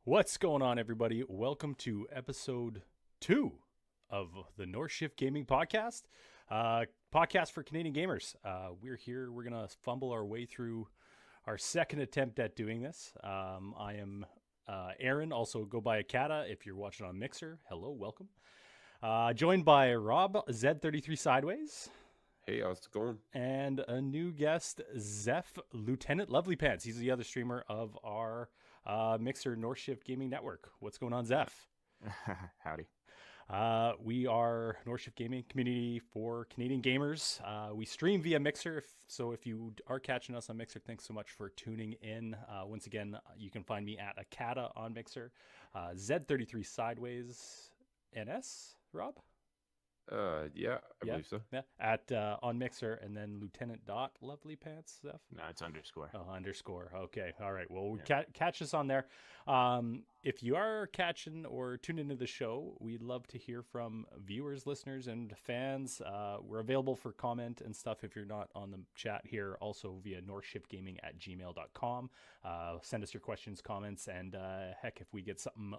What's going on, everybody? Welcome to episode 2 of the North Shift Gaming Podcast, podcast for Canadian gamers. We're here. We're going to fumble our way through our second attempt at doing this. I am Aaron, also go by Akata if you're watching on Mixer. Hello, welcome. Joined by Rob, Z33 Sideways. Hey, how's it going? And a new guest, Zeph, Lieutenant Lovely Pants. He's the other streamer of our Mixer North Shift Gaming Network. What's going on, Zeph? Howdy. We are North Shift Gaming community for Canadian gamers. We stream via Mixer, so if you are catching us on Mixer, thanks so much for tuning in. Once again, you can find me at Akata on Mixer, Z33 Sideways NS, Rob? Yeah, I believe so. Yeah, at on Mixer, and then Lieutenant Dot Lovely Pants, Zeph? No, it's underscore. Oh, underscore. Okay. All right. Well, Yeah. catch us on there. If you are catching or tuned into the show, we'd love to hear from viewers, listeners, and fans. We're available for comment and stuff if you're not on the chat here, also via northshiftgaming@gmail.com. Send us your questions, comments, and heck, if we get something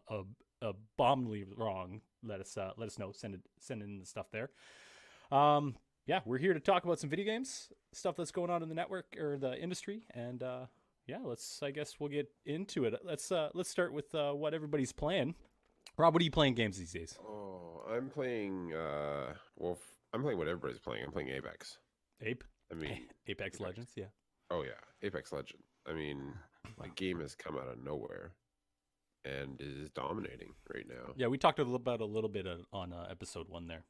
abominably wrong, let us know. Send in the stuff there. Yeah, we're here to talk about some video games, stuff that's going on in the network or the industry, and yeah, I guess we'll get into it. Let's start with what everybody's playing. Rob, what are you playing games these days? Oh, I'm playing. I'm playing what everybody's playing. I'm playing Apex. I mean, Apex Legends, yeah. Oh yeah, Apex Legend. I mean, the game has come out of nowhere and is dominating right now. Yeah, we talked about a little bit on episode 1 there.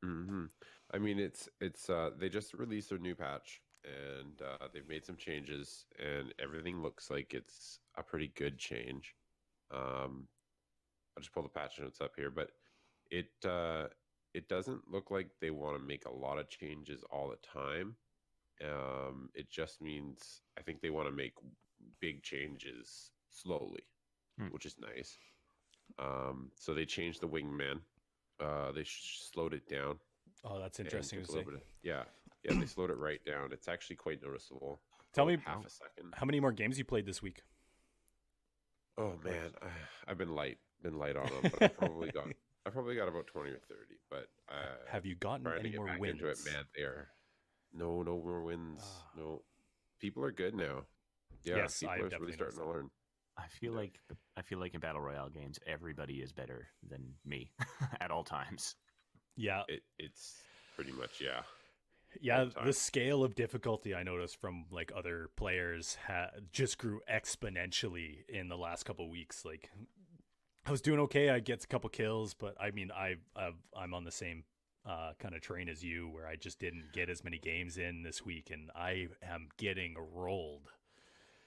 Mm-hmm. I mean, it's they just released their new patch and they've made some changes and everything looks like it's a pretty good change. I'll just pull the patch notes up here, but it doesn't look like they want to make a lot of changes all the time. It just means I think they want to make big changes slowly, which is nice. So they changed the wingman. They slowed it down. Oh, that's interesting to see. Yeah, they slowed it right down. It's actually quite noticeable. Tell me half a second. How many more games you played this week? Oh man, I've been light on them, but I probably got about 20 or 30. But have you gotten any more wins? Into it, man, no more wins. No, people are good now. Yeah, yes, people are really starting to learn. I feel like in battle royale games, everybody is better than me at all times. Yeah, it's pretty much Yeah, the scale of difficulty I noticed from like other players just grew exponentially in the last couple of weeks. Like, I was doing okay, I get a couple kills, but I mean, I'm on the same kind of train as you, where I just didn't get as many games in this week, and I am getting rolled.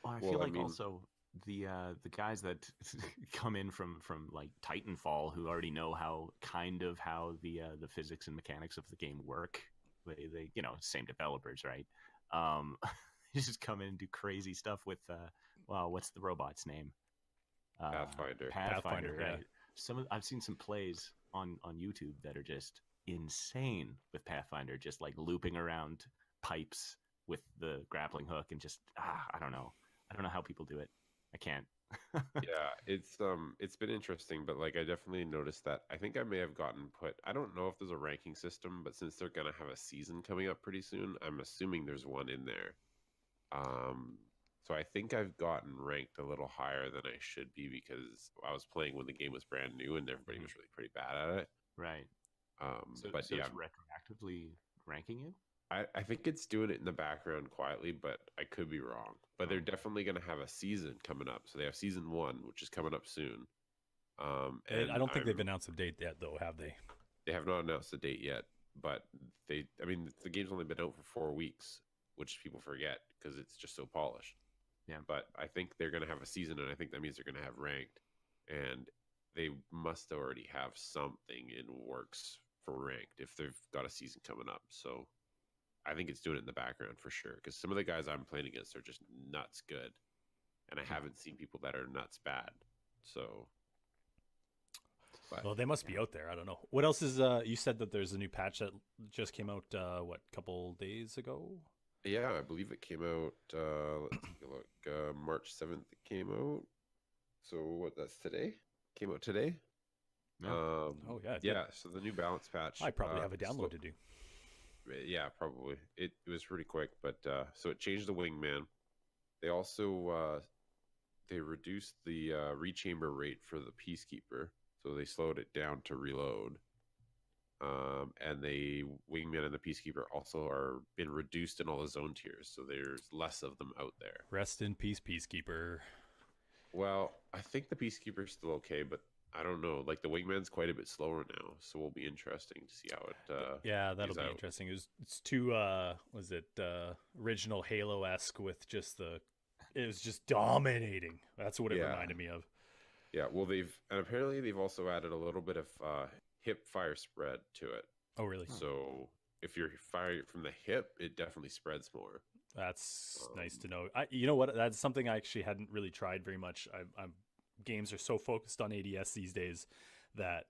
Well, I feel like also the guys that come in from like Titanfall, who already know how the physics and mechanics of the game work. They same developers, right? They just come in and do crazy stuff with what's the robot's name? Pathfinder, right? Yeah. I've seen some plays on YouTube that are just insane with Pathfinder, just like looping around pipes with the grappling hook and just I don't know how people do it. I can't. Yeah, it's been interesting, but like I definitely noticed that I think I may have gotten put. I don't know if there's a ranking system, but since they're gonna have a season coming up pretty soon, I'm assuming there's one in there. So I think I've gotten ranked a little higher than I should be because I was playing when the game was brand new and everybody was really pretty bad at it. Right. So it's retroactively ranking you? I think it's doing it in the background quietly, but I could be wrong. But they're definitely going to have a season coming up. So they have season 1, which is coming up soon. And I don't think they've announced a date yet, though, have they? They have not announced a date yet, but the game's only been out for 4 weeks, which people forget because it's just so polished. Yeah. But I think they're going to have a season, and I think that means they're going to have ranked. And they must already have something in works for ranked if they've got a season coming up. So I think it's doing it in the background for sure, because some of the guys I'm playing against are just nuts good, and I haven't seen people that are nuts bad. So, well, they must be out there. I don't know. What else is? You said that there's a new patch that just came out. What, couple days ago? Yeah, I believe it came out. Let's take a look. March 7th it came out. So what? That's today. Came out today. Yeah. Oh yeah, it did. Yeah. So the new balance patch. I probably have a download to do. Yeah, probably. It was pretty quick, but so it changed the wingman. They also they reduced the rechamber rate for the Peacekeeper, so they slowed it down to reload. And the wingman and the Peacekeeper also are been reduced in all the zone tiers, so there's less of them out there. Rest in peace, Peacekeeper. Well, I think the Peacekeeper's still okay, but I don't know. Like the wingman's quite a bit slower now, so it'll be interesting to see how it. Yeah, that'll be out. interesting. It's too was it original Halo-esque with just it was just dominating. That's what it reminded me of. Yeah, well, apparently they've also added a little bit of hip fire spread to it. Oh, really? So if you're firing from the hip, it definitely spreads more. That's nice to know. You know what? That's something I actually hadn't really tried very much. Games are so focused on ADS these days that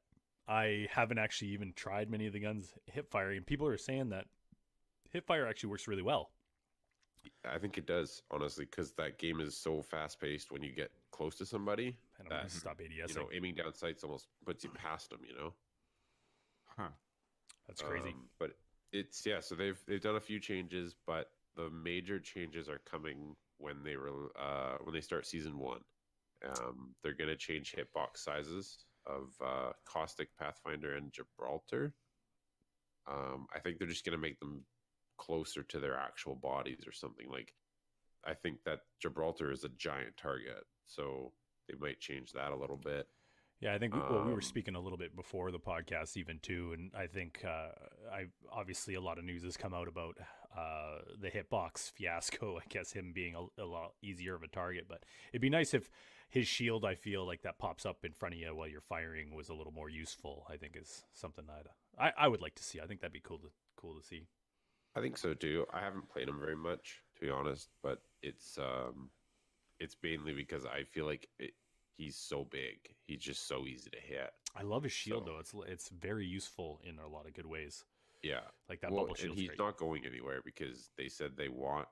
I haven't actually even tried many of the guns hip firing. And people are saying that hip fire actually works really well. I think it does, honestly, because that game is so fast paced when you get close to somebody. I don't want to stop ADS. Aiming down sights almost puts you past them. Huh. That's crazy. But it's so they've done a few changes, but the major changes are coming when they start season 1. They're gonna change hitbox sizes of Caustic, Pathfinder, and Gibraltar. I think they're just gonna make them closer to their actual bodies or something. Like, I think that Gibraltar is a giant target, so they might change that a little bit. Yeah, I think we were speaking a little bit before the podcast even too, and I think obviously a lot of news has come out about the hitbox fiasco. I guess him being a lot easier of a target, but it'd be nice if his shield, I feel like that pops up in front of you while you're firing, was a little more useful. I think is something that I would like to see. I think that'd be cool to see. I think so too. I haven't played him very much, to be honest, but it's mainly because I feel like he's so big. He's just so easy to hit. I love his shield though. It's very useful in a lot of good ways. Yeah, like that bubble shield. And he's not going anywhere because they said they want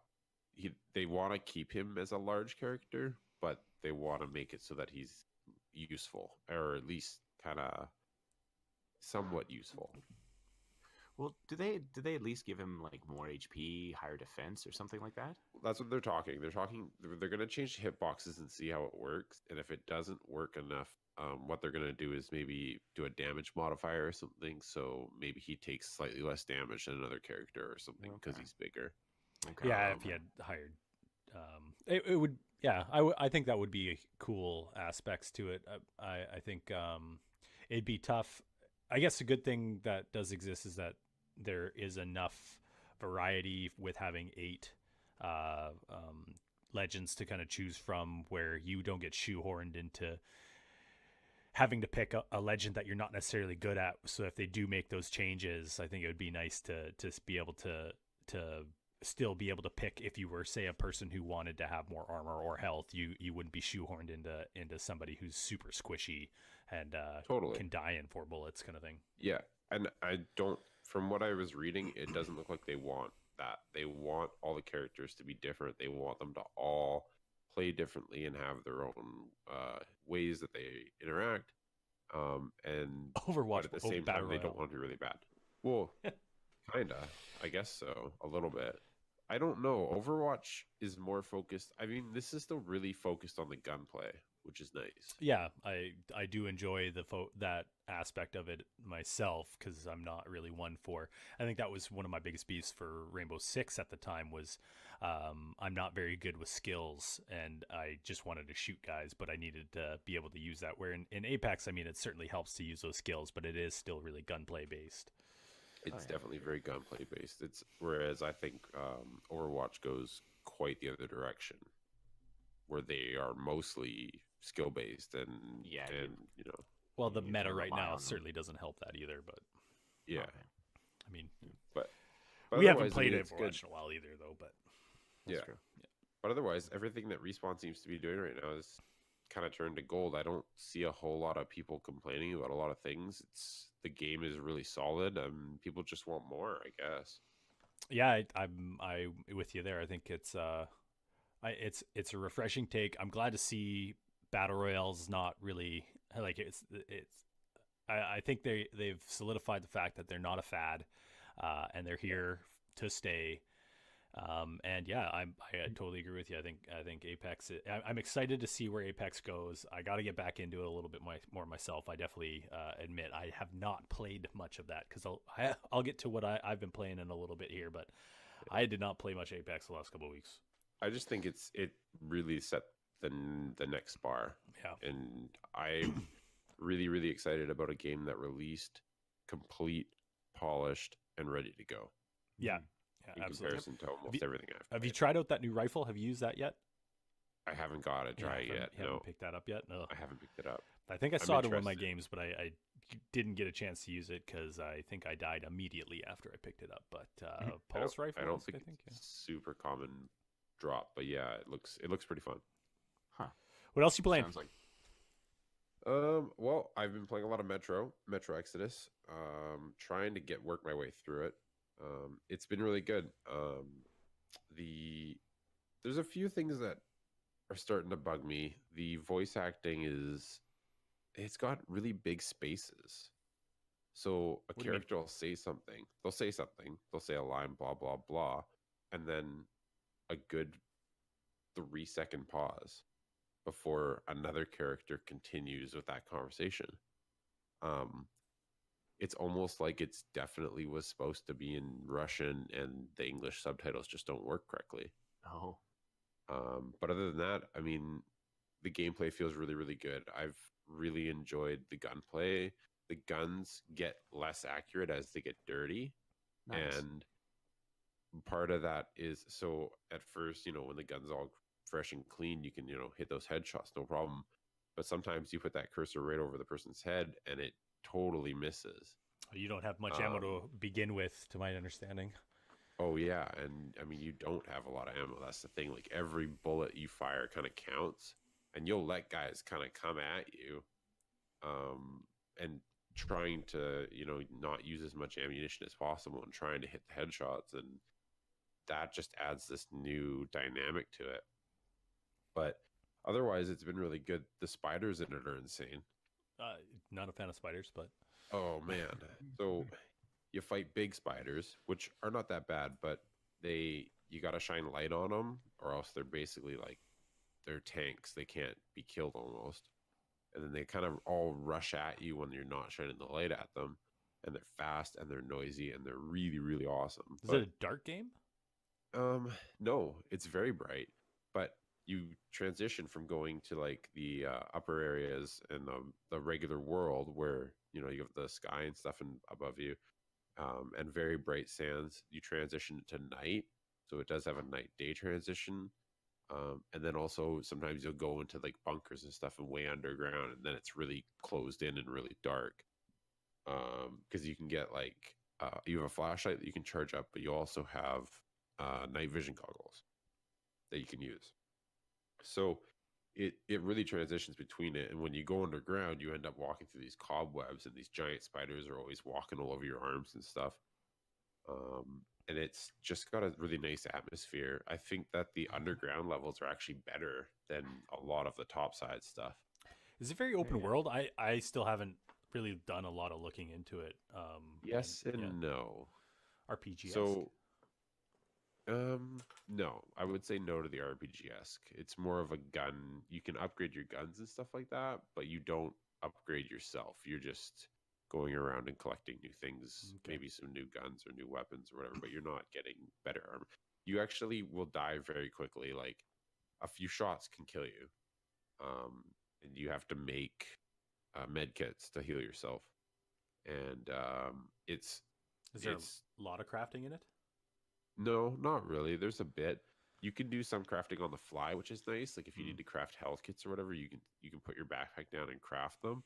to keep him as a large character, but they want to make it so that he's useful, or at least kind of somewhat useful. Well, do they at least give him like more HP, higher defense, or something like that? That's what they're talking. They're going to change hitboxes and see how it works. And if it doesn't work enough, what they're going to do is maybe do a damage modifier or something. So maybe he takes slightly less damage than another character or something because he's bigger. Okay. Yeah, if he had hired, it would. Yeah, I think that would be cool aspects to it. I think it'd be tough. I guess a good thing that does exist is that there is enough variety with having 8 legends to kind of choose from, where you don't get shoehorned into having to pick a legend that you're not necessarily good at. So if they do make those changes, I think it would be nice to be able to still be able to pick. If you were, say, a person who wanted to have more armor or health, you wouldn't be shoehorned into somebody who's super squishy and totally can die in 4 bullets kind of thing. Yeah, and from what I was reading, it doesn't look like they want that. They want all the characters to be different. They want them to all play differently and have their own ways that they interact. And Overwatch, at the same time, they don't want to be really bad. Well, kinda, I guess so, a little bit. I don't know. Overwatch is more focused. I mean, this is still really focused on the gunplay, which is nice. Yeah, I do enjoy that aspect of it myself, because I'm not really one for. I think that was one of my biggest beefs for Rainbow Six at the time was I'm not very good with skills, and I just wanted to shoot guys, but I needed to be able to use that. Where in Apex, I mean, it certainly helps to use those skills, but it is still really gunplay based. It's definitely very gunplay based. Whereas I think Overwatch goes quite the other direction, where they are mostly skill based and Well, the meta right now certainly doesn't help that either. But yeah, I mean, but we haven't played Overwatch in a while either, though. But yeah, but otherwise, everything that Respawn seems to be doing right now is kind of turned to gold. I don't see a whole lot of people complaining about a lot of things. The game is really solid, and people just want more, I guess. Yeah, I'm with you there. I think it's a refreshing take. I'm glad to see battle royale's not really like it's. I think they've solidified the fact that they're not a fad, and they're here to stay. And yeah, I totally agree with you. I think Apex. I'm excited to see where Apex goes. I got to get back into it a little bit more myself. I definitely admit I have not played much of that because I'll get to what I've been playing in a little bit here, but I did not play much Apex the last couple of weeks. I just think it really set the next bar. Yeah, and I'm really excited about a game that released complete, polished, and ready to go. Yeah. In Absolutely. comparison to almost everything I've played. Have you tried out that new rifle? Have you used that yet? I haven't got it dry yet. Haven't picked that up yet. No, I haven't picked it up. I think I saw it in one of my games, but I didn't get a chance to use it because I think I died immediately after I picked it up. But pulse rifle, I don't think it's super common drop, but yeah, it looks pretty fun. Huh? What else you playing? Sounds like. Well, I've been playing a lot of Metro Exodus. Trying to work my way through it. It's been really good. There's a few things that are starting to bug me. The voice acting it's got really big spaces. So a character will say something. They'll say a line, blah blah blah, and then a good 3-second pause before another character continues with that conversation. It's almost like it's definitely was supposed to be in Russian and the English subtitles just don't work correctly. Oh. But other than that, I mean, the gameplay feels really good. I've really enjoyed the gunplay. The guns get less accurate as they get dirty. Nice. And part of that is, so at first, when the gun's all fresh and clean, you can, hit those headshots, no problem. But sometimes you put that cursor right over the person's head and it totally misses. You don't have much ammo to begin with, to my understanding. Oh yeah, and I mean, you don't have a lot of ammo. That's the thing. Like, every bullet you fire kind of counts, and you'll let guys kind of come at you, and trying to not use as much ammunition as possible and trying to hit the headshots, and that just adds this new dynamic to it. But otherwise, it's been really good. The spiders in it are insane. Not a fan of spiders, but oh man, so you fight big spiders, which are not that bad, but you got to shine light on them, or else they're basically like, they're tanks. They can't be killed almost. And then they kind of all rush at you when you're not shining the light at them, and they're fast and they're noisy and they're really awesome. Is it a dark game? No, it's very bright, but you transition from going to like the upper areas and the regular world where you have the sky and stuff above you, and very bright sands. You transition to night, so it does have a night-day transition, and then also sometimes you'll go into like bunkers and stuff and way underground, and then it's really closed in and really dark, because you can get like you have a flashlight that you can charge up, but you also have night vision goggles that you can use. So it really transitions between it. And when you go underground, you end up walking through these cobwebs, and these giant spiders are always walking all over your arms and stuff. And it's just got a really nice atmosphere. I think that the underground levels are actually better than a lot of the topside stuff. Is it very open world? I still haven't really done a lot of looking into it. Yes and no. RPG-esque. So no, I would say no to the RPG-esque. It's more of a gun. You can upgrade your guns and stuff like that, but you don't upgrade yourself. You're just going around and collecting new things, maybe some new guns or new weapons or whatever, but you're not getting better armor. You actually will die very quickly. Like, a few shots can kill you. And you have to make med kits to heal yourself. And Is there a lot of crafting in it? No, not really. There's a bit. You can do some crafting on the fly, which is nice. Like, if you need to craft health kits or whatever, you can put your backpack down and craft them.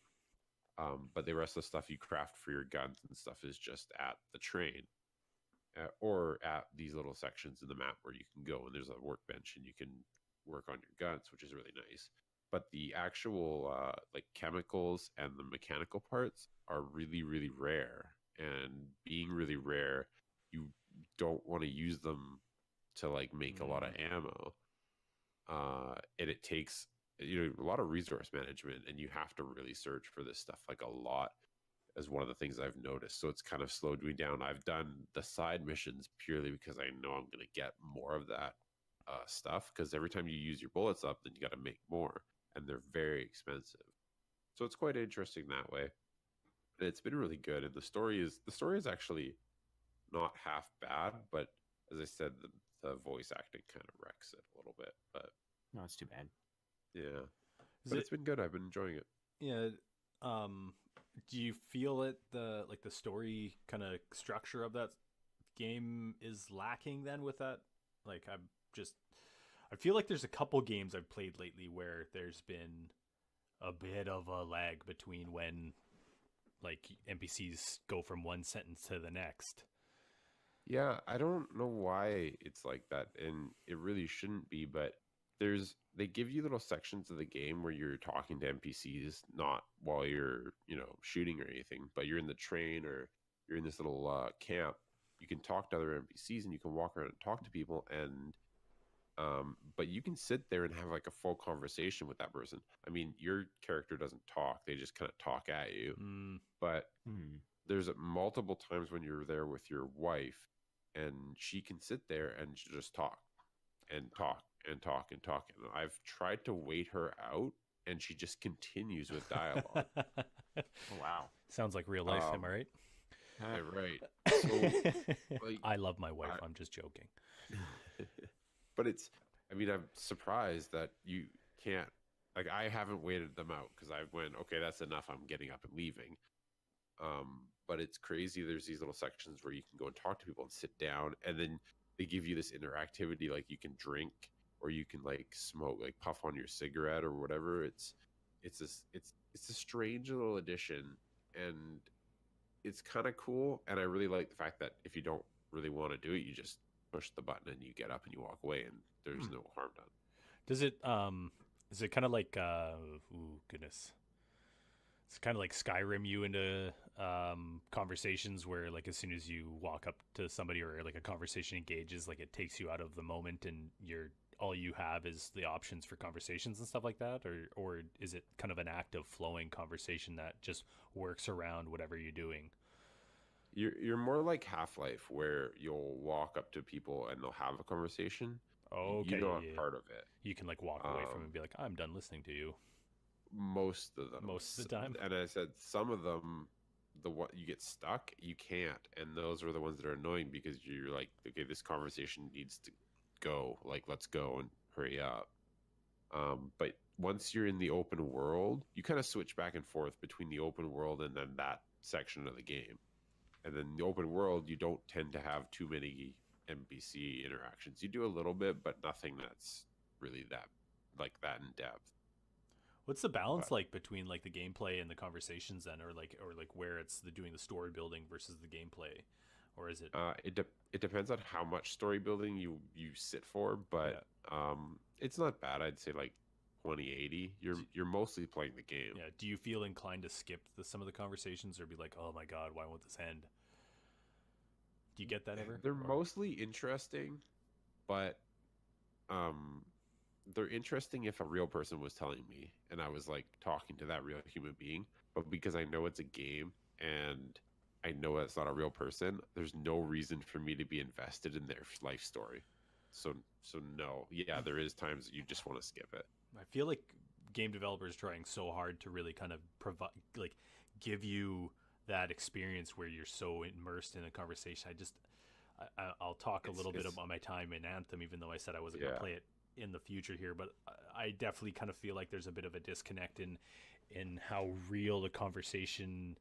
But the rest of the stuff you craft for your guns and stuff is just at the train, or at these little sections in the map where you can go and there's a workbench and you can work on your guns, which is really nice. But the actual like chemicals and the mechanical parts are really rare, and being really rare, you don't want to use them to like make a lot of ammo, and it takes a lot of resource management, and you have to really search for this stuff like a lot, as one of the things I've noticed. So it's kind of slowed me down. I've done the side missions purely because I know I'm going to get more of that stuff, because every time you use your bullets up, then you got to make more, and they're very expensive. So it's quite interesting that way. And it's been really good, and the story is actually not half bad, but as I said, the voice acting kind of wrecks it a little bit. But No, it's too bad. yeah, Is but it? it's been good. I've been enjoying it. Yeah. Do you feel it the story kind of structure of that game is lacking then with that? Like I feel like there's a couple games I've played lately where there's been a bit of a lag between when like NPCs go from one sentence to the next. Yeah, I don't know why it's like that, and it really shouldn't be, but they give you little sections of the game where you're talking to NPCs, not while you're, shooting or anything, but you're in the train or you're in this little camp. You can talk to other NPCs and you can walk around and talk to people, and but you can sit there and have like a full conversation with that person. I mean, your character doesn't talk; they just kind of talk at you. Mm. But Hmm. there's multiple times when you're there with your wife, and she can sit there and just talk and talk and talk and talk. And I've tried to wait her out, and she just continues with dialogue. Oh, wow. Sounds like real life, am I right? Yeah, right. So, like, I love my wife. I- I'm just joking. but I mean, I'm surprised that you can't, like, I haven't waited them out because I went, okay, that's enough. I'm getting up and leaving. But it's crazy. There's these little sections where you can go and talk to people and sit down, and then they give you this interactivity, like you can drink or you can like smoke, like puff on your cigarette or whatever. It's a strange little addition, and it's kind of cool. And I really like the fact that if you don't really want to do it, you just push the button and you get up and you walk away, and there's no harm done. Does it is it kind of like ooh goodness. It's kind of like Skyrim you into conversations where like as soon as you walk up to somebody or like a conversation engages, like it takes you out of the moment and you're all you have is the options for conversations and stuff like that, or is it kind of an active flowing conversation that just works around whatever you're doing? You're more like Half-Life, where you'll walk up to people and they'll have a conversation. Okay, You're not yeah. part of it. You can like walk away from it and be like, I'm done listening to you. Most of them. Most of the time. And I said some of them, the what you get stuck, you can't, and those are the ones that are annoying because you're like, okay, this conversation needs to go. Like, let's go and hurry up. But once you're in the open world, you kind of switch back and forth between the open world and then that section of the game. And then the open world, you don't tend to have too many NPC interactions. You do a little bit, but nothing that's really that in depth. What's the balance But like between like the gameplay and the conversations then, or like where it's the doing the story building versus the gameplay, or is it? it depends on how much story building you sit for, but it's not bad. I'd say like 20/80. You're mostly playing the game. Yeah. Do you feel inclined to skip some of the conversations or be like, oh my god, why won't this end? Do you get that ever? They're Or- mostly interesting, but um, they're interesting if a real person was telling me and I was like talking to that real human being. But because I know it's a game and I know it's not a real person, there's no reason for me to be invested in their life story. So no, yeah, there is times that you just want to skip it. I feel like game developers trying so hard to really kind of provide, like, give you that experience where you're so immersed in a conversation. I'll talk a little bit about my time in Anthem, even though I said I wasn't going to play it in the future here, but I definitely kind of feel like there's a bit of a disconnect in how real the conversation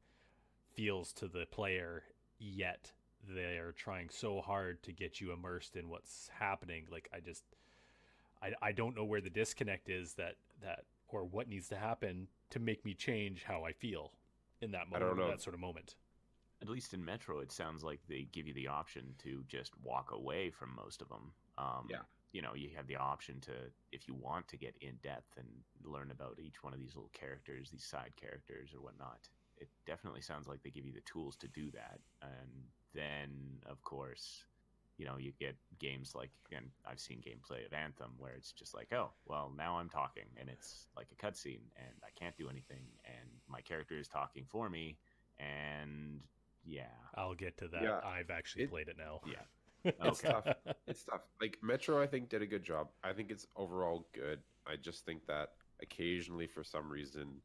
feels to the player, yet they're trying so hard to get you immersed in what's happening. Like I don't know where the disconnect is that or what needs to happen to make me change how I feel in that moment, I don't know. that sort of moment. At least in Metro, it sounds like they give you the option to just walk away from most of them. You know, you have the option to, if you want to get in depth and learn about each one of these little characters, these side characters or whatnot. It definitely sounds like they give you the tools to do that. And then, of course, you get games like, and I've seen gameplay of Anthem where it's just like, oh, well, now I'm talking, and it's like a cutscene, and I can't do anything, and my character is talking for me, and yeah. I'll get to that. Yeah, I've actually played it now. Yeah. it's Okay. tough. It's tough. Like Metro, I think did a good job. I think it's overall good. I just think that occasionally, for some reason,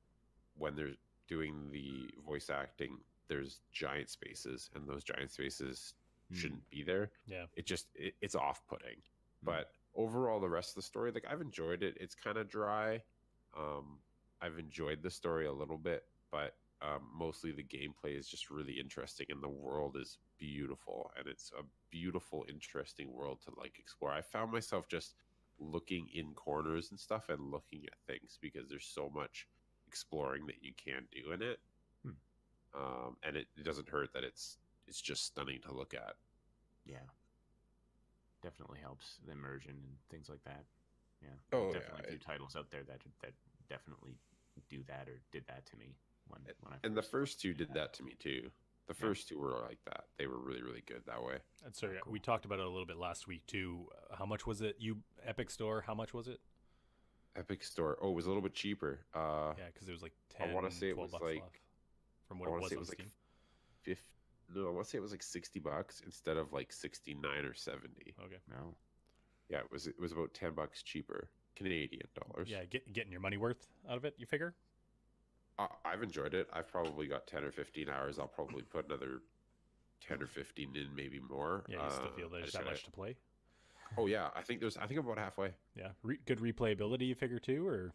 when they're doing the voice acting, there's giant spaces, and those giant spaces shouldn't be there. Yeah. It's off-putting. But overall, the rest of the story, like I've enjoyed it. It's kind of dry. I've enjoyed the story a little bit, but mostly the gameplay is just really interesting, and the world is beautiful, and it's a beautiful, interesting world to like explore. I found myself just looking in corners and stuff and looking at things because there's so much exploring that you can do in it. And it doesn't hurt that it's just stunning to look at. Yeah. Definitely helps the immersion and things like that. Yeah. Oh, definitely yeah. a few titles out there that definitely do that or did that to me when I And the first first two did did that. that to me too. The first two were like that. They were really, really good that way. And so Cool. we talked about it a little bit last week too. How much was it? Epic Store, how much was it? Epic Store. Oh, it was a little bit cheaper. Yeah, because it was like 10, I want to say it 12 was bucks like off from what it was on Steam. 50. No, I want to say it was like $60 instead of like 69 or 70. Okay. No. Yeah, it was about $10 cheaper Canadian dollars. Yeah, getting your money worth out of it, you figure? I've enjoyed it. I've probably got 10 or 15 hours. I'll probably put another 10 or 15 in, maybe more. Yeah, you still feel I there's just that gotta- much to play? Oh yeah, I think I'm about halfway. Yeah, good replayability, you figure too, or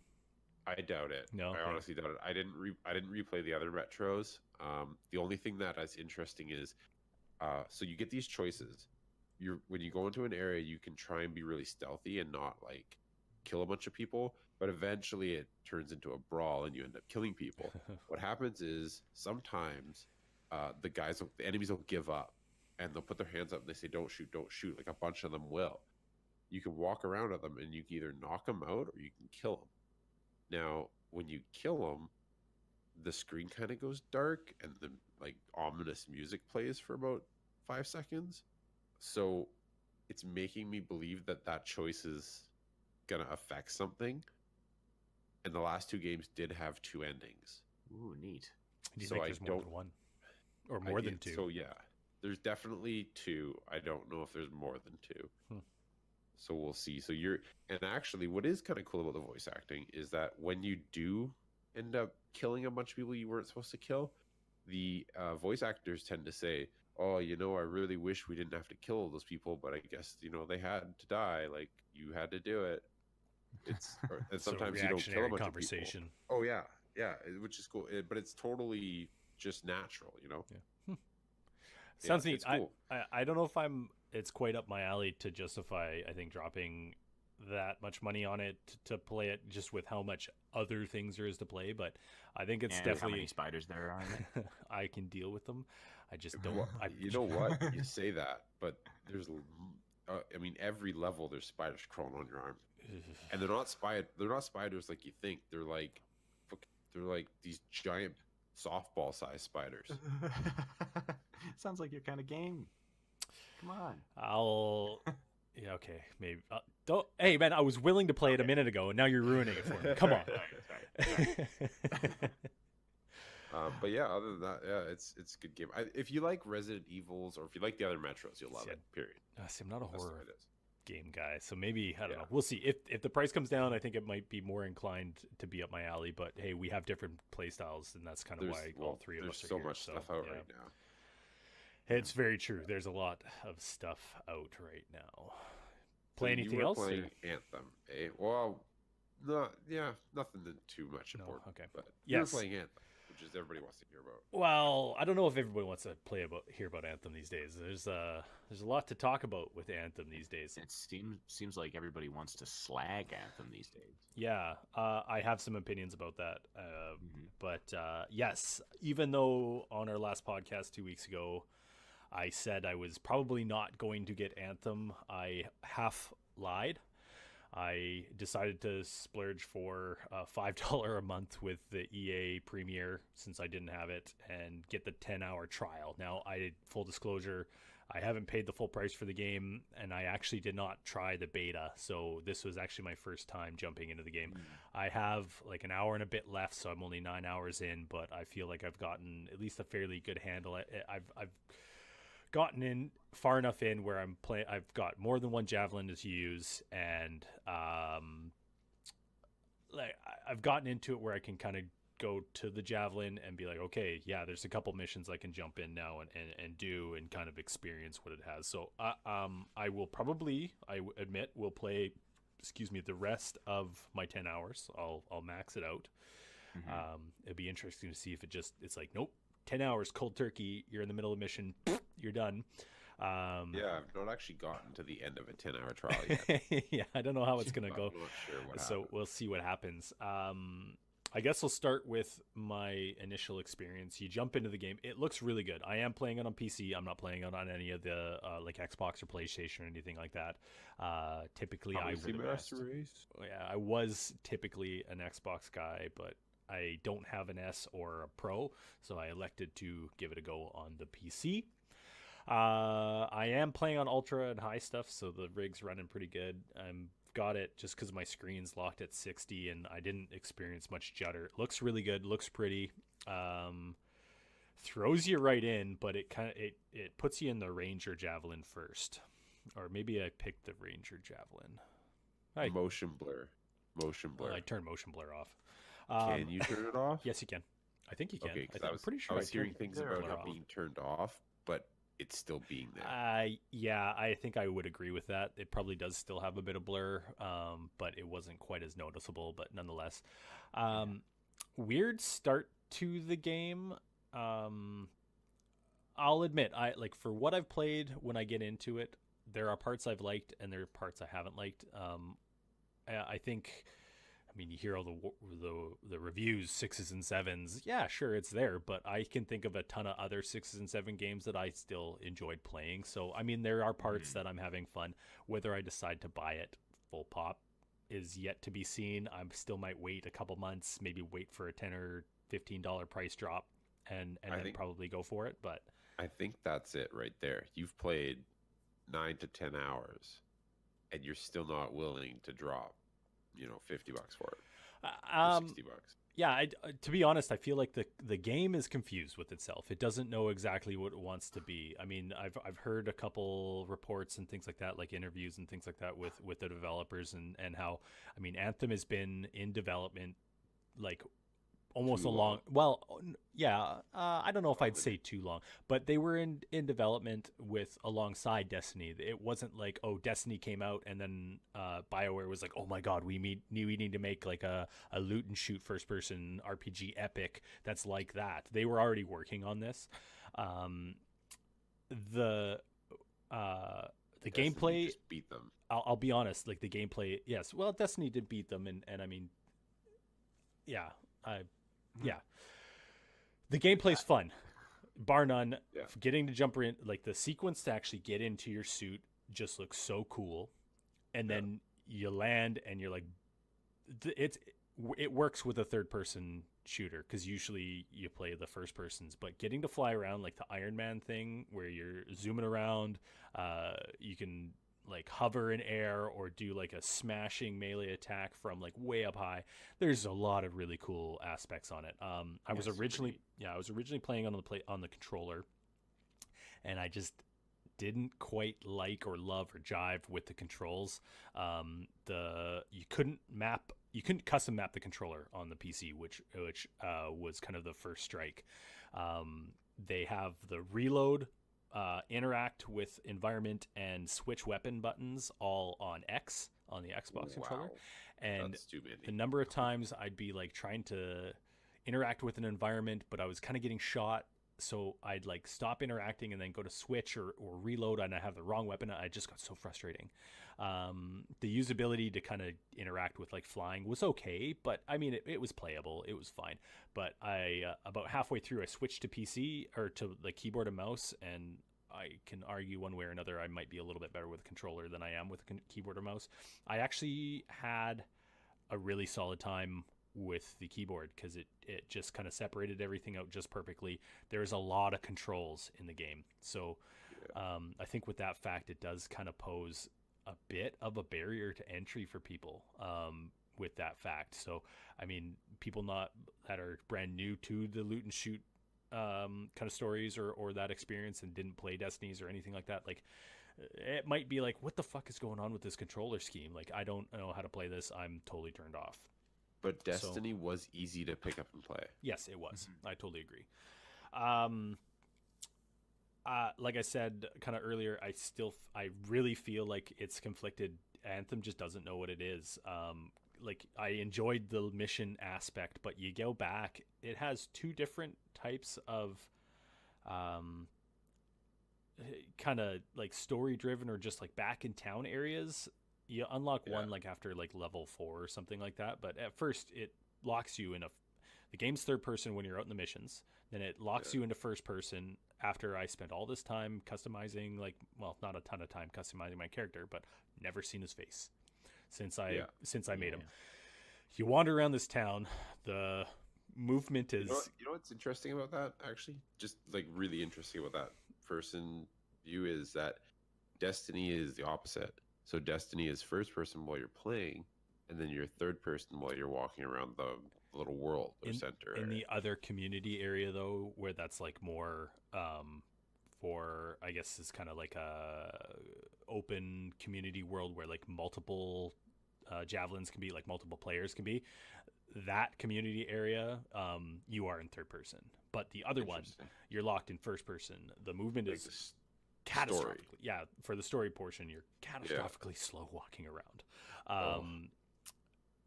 I doubt it. No, I okay. honestly doubt it. I didn't replay the other Metros. The only thing that is interesting is, so you get these choices. When you go into an area, you can try and be really stealthy and not like kill a bunch of people, but eventually it turns into a brawl and you end up killing people. What happens is sometimes the enemies will give up and they'll put their hands up and they say, don't shoot, don't shoot. Like a bunch of them will. You can walk around at them and you can either knock them out or you can kill them. Now, when you kill them, the screen kind of goes dark and the like ominous music plays for about 5 seconds. So it's making me believe that choice is gonna affect something. And the last two games did have 2 endings. Ooh, neat. do you So think I there's more don't- than one? Or more than 2? So yeah, there's definitely 2. I don't know if there's more than 2. So we'll see. And actually what is kind of cool about the voice acting is that when you do end up killing a bunch of people you weren't supposed to kill, the voice actors tend to say, oh, I really wish we didn't have to kill those people, but I guess, they had to die. Like, you had to do it. And sometimes you don't kill a reactionary bunch conversation. of people. Oh, yeah. Yeah, which is cool. But it's totally just natural, Yeah. Sounds neat. it's cool. I don't know if it's quite up my alley to justify, I think, dropping that much money on it to play it just with how much other things there is to play, but I think it's And definitely how many spiders there are in it. I can deal with them. I just don't. You know what? You say that, but there's, every level there's spiders crawling on your arm, and they're not spiders like you think. They're like these giant softball-sized spiders. Sounds like your kind of game. Come on. Yeah, okay, maybe. Don't. Hey, man, I was willing to play it a minute ago, and now you're ruining it for me. Come on. But yeah, other than that, yeah, it's a good game. If you like Resident Evils or if you like the other Metros, you'll love it. Period. See, I'm not a That's the horror way it is. game guy, so maybe I don't Yeah. know. We'll see. If the price comes down, I think it might be more inclined to be up my alley. But hey, we have different play styles, and that's kind of why all three of us are There's so here. much stuff out right now. It's very true. There's a lot of stuff out right now. Play So anything you were else? Playing or- Anthem, eh? Well, nothing too much No, important. okay. But Yes. you were playing Anthem, which is everybody wants to hear about. Well, I don't know if everybody wants to hear about Anthem these days. There's a lot to talk about with Anthem these days. It seems like everybody wants to slag Anthem these days. Yeah, I have some opinions about that. Mhm. But yes, even though on our last podcast 2 weeks ago, I said I was probably not going to get Anthem, I half lied. I decided to splurge for $5 a month with the EA Premier since I didn't have it and get the 10-hour trial. Now, full disclosure, I haven't paid the full price for the game, and I actually did not try the beta, so this was actually my first time jumping into the game. I have like an hour and a bit left, so I'm only 9 hours in, but I feel like I've gotten at least a fairly good handle. I've gotten in far enough in where I've got more than one javelin to use, and like I've gotten into it where I can kind of go to the javelin and be like, okay, yeah, there's a couple missions I can jump in now and do and kind of experience what it has. So I will probably, admit, will play, the rest of my 10 hours. I'll max it out. It'd be interesting to see if it's like, nope, 10 hours cold turkey, you're in the middle of a mission, you're done. Yeah, I've not actually gotten to the end of a 10-hour trial yet. Yeah, I don't know how it's gonna go. I'm not sure what So happens. we'll see what happens. I guess I'll start with my initial experience. You jump into the game. It looks really good. I am playing it on PC. I'm not playing it on any of the like Xbox or PlayStation or anything like that. Typically, Obviously, Master Race. yeah, I was typically an Xbox guy, but I don't have an S or a Pro, so I elected to give it a go on the PC. I am playing on ultra and high stuff, so the rig's running pretty good. I'm got it just because my screen's locked at 60 and I didn't experience much judder. It looks really good, looks pretty. Throws you right in, but it puts you in the Ranger Javelin first. Or maybe I picked the Ranger Javelin. Motion blur. I turned motion blur off. Can you turn it off? Yes, you can. I think you can. Okay, because I'm pretty sure I was hearing turned things it about off. it being turned off, but it's still being there. Yeah, I think I would agree with that. It probably does still have a bit of blur, but it wasn't quite as noticeable, but nonetheless. Weird start to the game. I'll admit, for what I've played, when I get into it, there are parts I've liked and there are parts I haven't liked. I think, you hear all the reviews, 6s and 7s. Yeah, sure, it's there, but I can think of a ton of other 6s and 7 games that I still enjoyed playing. So, there are parts that I'm having fun. Whether I decide to buy it full pop is yet to be seen. I still might wait a couple months, maybe wait for a $10 or $15 price drop, and then probably go for it. But I think that's it right there. You've played 9 to 10 hours, and you're still not willing to drop, $50 for it, or $60. Yeah, to be honest, I feel like the game is confused with itself. It doesn't know exactly what it wants to be. I've heard a couple reports and things like that, like interviews and things like that with the developers and how, Anthem has been in development like almost I don't know if I'd say too long, but they were in development with alongside Destiny. It wasn't like, oh, Destiny came out and then BioWare was like, oh my god, we need to make like a loot and shoot first person RPG epic that's like that. They were already working on this. The gameplay just beat them. I'll be honest, like the gameplay, yes, well, Destiny did beat them, and the gameplay's fun, bar none. Yeah. Getting to jump in, like the sequence to actually get into your suit, just looks so cool. And then you land, and you're like, it works with a third person shooter because usually you play the first persons. But getting to fly around like the Iron Man thing, where you're zooming around, you can like hover in air or do like a smashing melee attack from like way up high. There's a lot of really cool aspects on it. I was originally playing on the controller, and I just didn't quite like or love or jive with the controls. You couldn't custom map the controller on the PC, which was kind of the first strike. They have the reload, interact with environment, and switch weapon buttons all on X on the Xbox controller. And the number of times I'd be like trying to interact with an environment, but I was kind of getting shot, so I'd like stop interacting and then go to switch or reload, and I have the wrong weapon. I just got so frustrating. The usability to kind of interact with like flying was okay, but it was playable. It was fine. But I about halfway through, I switched to PC or to the keyboard and mouse, and I can argue one way or another I might be a little bit better with a controller than I am with a keyboard or mouse. I actually had a really solid time with the keyboard because it just kind of separated everything out just perfectly. There's a lot of controls in the game, so I think with that fact, it does kind of pose a bit of a barrier to entry for people with that fact. So, I mean, people not that are brand new to the loot and shoot kind of stories or that experience and didn't play Destinies or anything like that, like it might be like, what the fuck is going on with this controller scheme? Like, I don't know how to play this. I'm totally turned off. But Destiny was easy to pick up and play. Yes, it was. I totally agree. Like I said kind of earlier, I really feel like it's conflicted. Anthem just doesn't know what it is. Like, I enjoyed the mission aspect, but you go back, it has two different types of kind of like story driven or just like back in town areas. You unlock one like after like level 4 or something like that, but at first it locks you in the game's third person when you're out in the missions. Then it locks you into first person after I spent all this time customizing, like, well, not a ton of time customizing my character, but never seen his face since I made him. You wander around this town, the movement is... You know what's interesting about that, actually? Just, like, really interesting about that person view is that Destiny is the opposite. So Destiny is first person while you're playing, and then you're third person while you're walking around the little world or center. In the other community area, though, where that's, like, more... for, I guess, is kind of like a open community world where like multiple javelins can be, like multiple players can be, that community area, you are in third person. But the other one, you're locked in first person. The movement like is catastrophically, for the story portion, you're catastrophically slow walking around.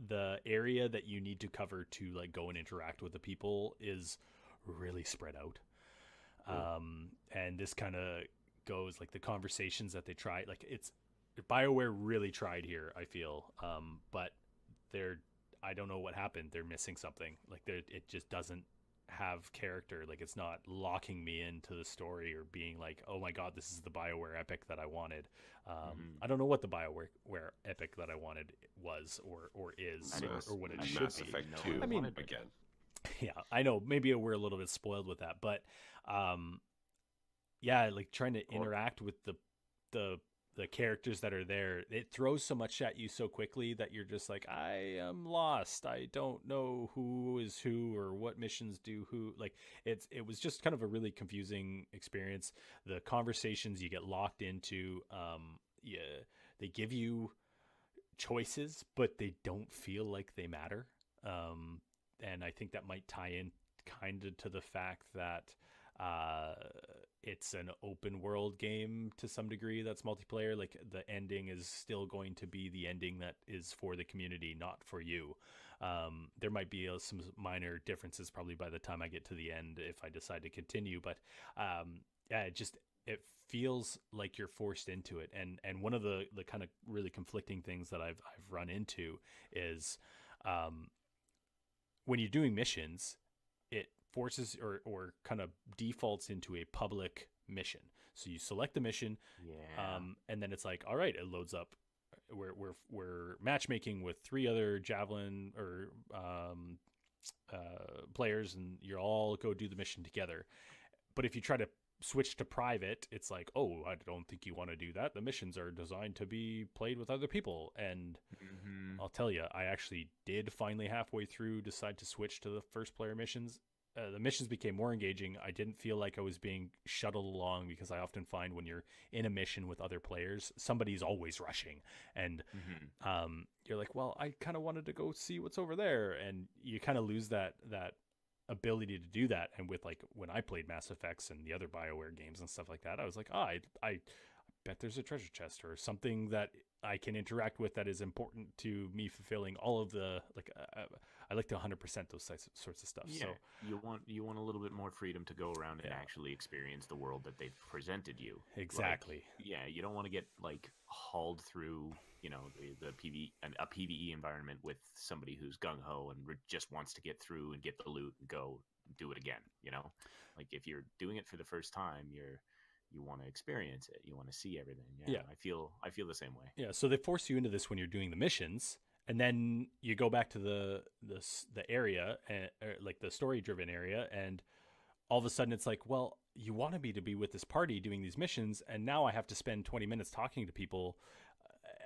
The area that you need to cover to like go and interact with the people is really spread out. And this kind of goes like the conversations that they try, like BioWare really tried here, I feel, but I don't know what happened. They're missing something. Like it just doesn't have character. Like it's not locking me into the story or being like, oh my god, this is the BioWare epic that I wanted. I don't know what the BioWare epic that I wanted was or is or what it should Mass be. Effect 2, I mean, again. Yeah, I know. Maybe we're a little bit spoiled with that, but like trying to interact with the characters that are there, it throws so much at you so quickly that you're just like, I am lost. I don't know who is who or what missions do who. Like it was just kind of a really confusing experience. The conversations you get locked into, they give you choices, but they don't feel like they matter. And I think that might tie in kind of to the fact that it's an open world game to some degree that's multiplayer. Like the ending is still going to be the ending that is for the community, not for you. There might be some minor differences probably by the time I get to the end if I decide to continue. But it feels like you're forced into it. And one of the kind of really conflicting things that I've run into is... when you're doing missions, it forces or kind of defaults into a public mission. So you select the mission, and then it's like, all right, it loads up. We're matchmaking with 3 other Javelin or players, and you all go do the mission together. But if you try to switch to private, it's like, oh, I don't think you want to do that. The missions are designed to be played with other people. And I'll tell you, I actually did finally halfway through decide to switch to the first player missions. The missions became more engaging. I didn't feel like I was being shuttled along, because I often find when you're in a mission with other players, somebody's always rushing. And you're like, well, I kind of wanted to go see what's over there. And you kind of lose that ability to do that. And with like when I played Mass Effects and the other BioWare games and stuff like that, I was like, I bet there's a treasure chest or something that I can interact with that is important to me fulfilling all of the like. I like to 100% those sorts of stuff. Yeah, so you want a little bit more freedom to go around and actually experience the world that they've presented you. Exactly. Like, you don't want to get like hauled through, the a PvE environment with somebody who's gung ho and just wants to get through and get the loot and go do it again. Like if you're doing it for the first time, you want to experience it. You want to see everything. Yeah. I feel the same way. Yeah. So they force you into this when you're doing the missions, and then you go back to the area, like the story driven area, and all of a sudden it's like, well, you wanted me to be with this party doing these missions, and now I have to spend 20 minutes talking to people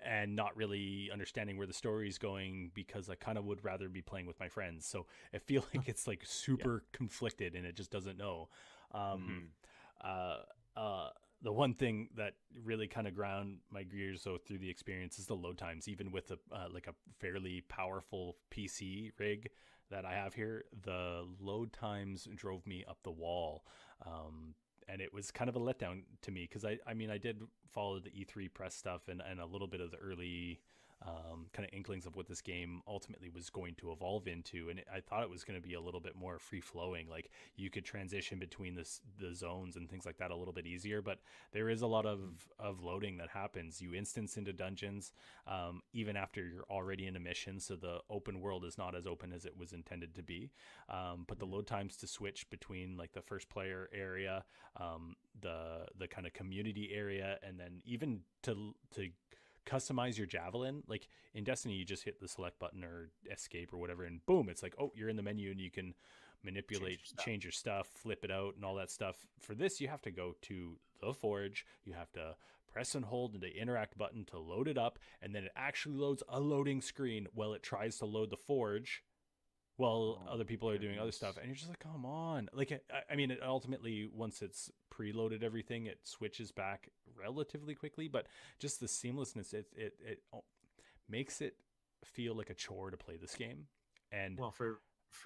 and not really understanding where the story is going, because I kind of would rather be playing with my friends. So I feel like it's like super conflicted, and it just doesn't know. The one thing that really kind of ground my gears though through the experience is the load times. Even with a like a fairly powerful PC rig that I have here, the load times drove me up the wall. And it was kind of a letdown to me, because I mean, I did follow the E3 press stuff and a little bit of the early kind of inklings of what this game ultimately was going to evolve into. And I thought it was going to be a little bit more free flowing, like you could transition between the zones and things like that a little bit easier. But there is a lot of loading that happens. You instance into dungeons even after you're already in a mission, so the open world is not as open as it was intended to be. But the load times to switch between like the first player area, the kind of community area, and then even to customize your javelin. Like in Destiny, you just hit the select button or escape or whatever, and boom, it's like, oh, you're in the menu and you can manipulate, change your stuff, flip it out and all that stuff. For this, you have to go to the forge, you have to press and hold the interact button to load it up, and then it actually loads a loading screen while it tries to load the forge while other people are doing other stuff. And you're just like, come on. Like, I mean, it ultimately, once it's preloaded everything, it switches back relatively quickly, but just the seamlessness, it makes it feel like a chore to play this game. And well, for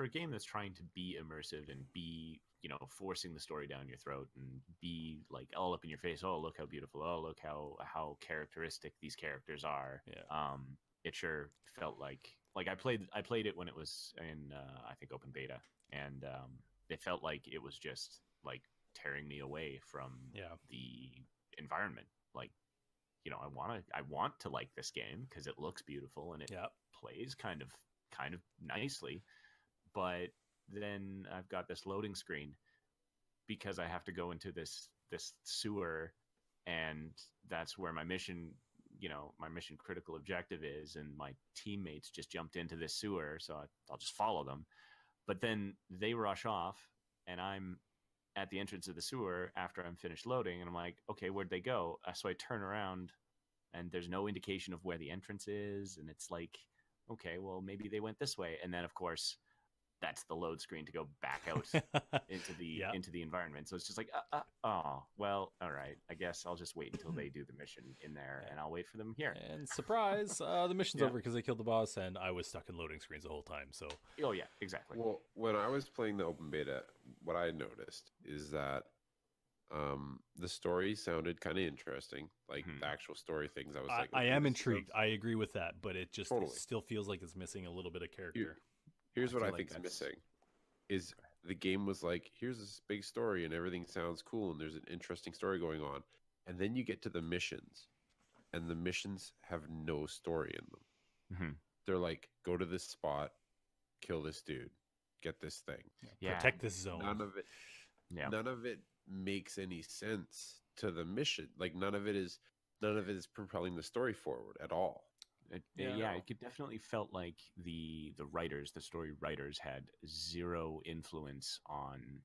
a game that's trying to be immersive and be, you know, forcing the story down your throat and be like all up in your face, oh, look how beautiful, oh, look how characteristic these characters are. It sure felt like I played it when it was in I think open beta, and it felt like it was just like tearing me away from the environment. Like, you know, I want to like this game because it looks beautiful and it plays kind of nicely, but then I've got this loading screen because I have to go into this sewer, and that's where my mission critical objective is, and my teammates just jumped into this sewer, so I'll just follow them. But then they rush off, and I'm at the entrance of the sewer after I'm finished loading, and I'm like, okay, where'd they go? So I turn around, and there's no indication of where the entrance is, and it's like, okay, well, maybe they went this way. And then, of course, that's the load screen to go back out into the environment. So it's just like, oh, well, all right. I guess I'll just wait until they do the mission in there, and I'll wait for them here. And surprise, the mission's over because they killed the boss, and I was stuck in loading screens the whole time. So, oh yeah, exactly. Well, when I was playing the open beta, what I noticed is that the story sounded kind of interesting, like the actual story things. I was like, I am intrigued. I agree with that, but it just it still feels like it's missing a little bit of character. Here's what I think is missing: is the game was like, here's this big story and everything sounds cool and there's an interesting story going on, and then you get to the missions, and the missions have no story in them. They're like, go to this spot, kill this dude, get this thing, protect this zone. None of it makes any sense to the mission. Like none of it is propelling the story forward at all. It could definitely felt like the story writers had zero influence on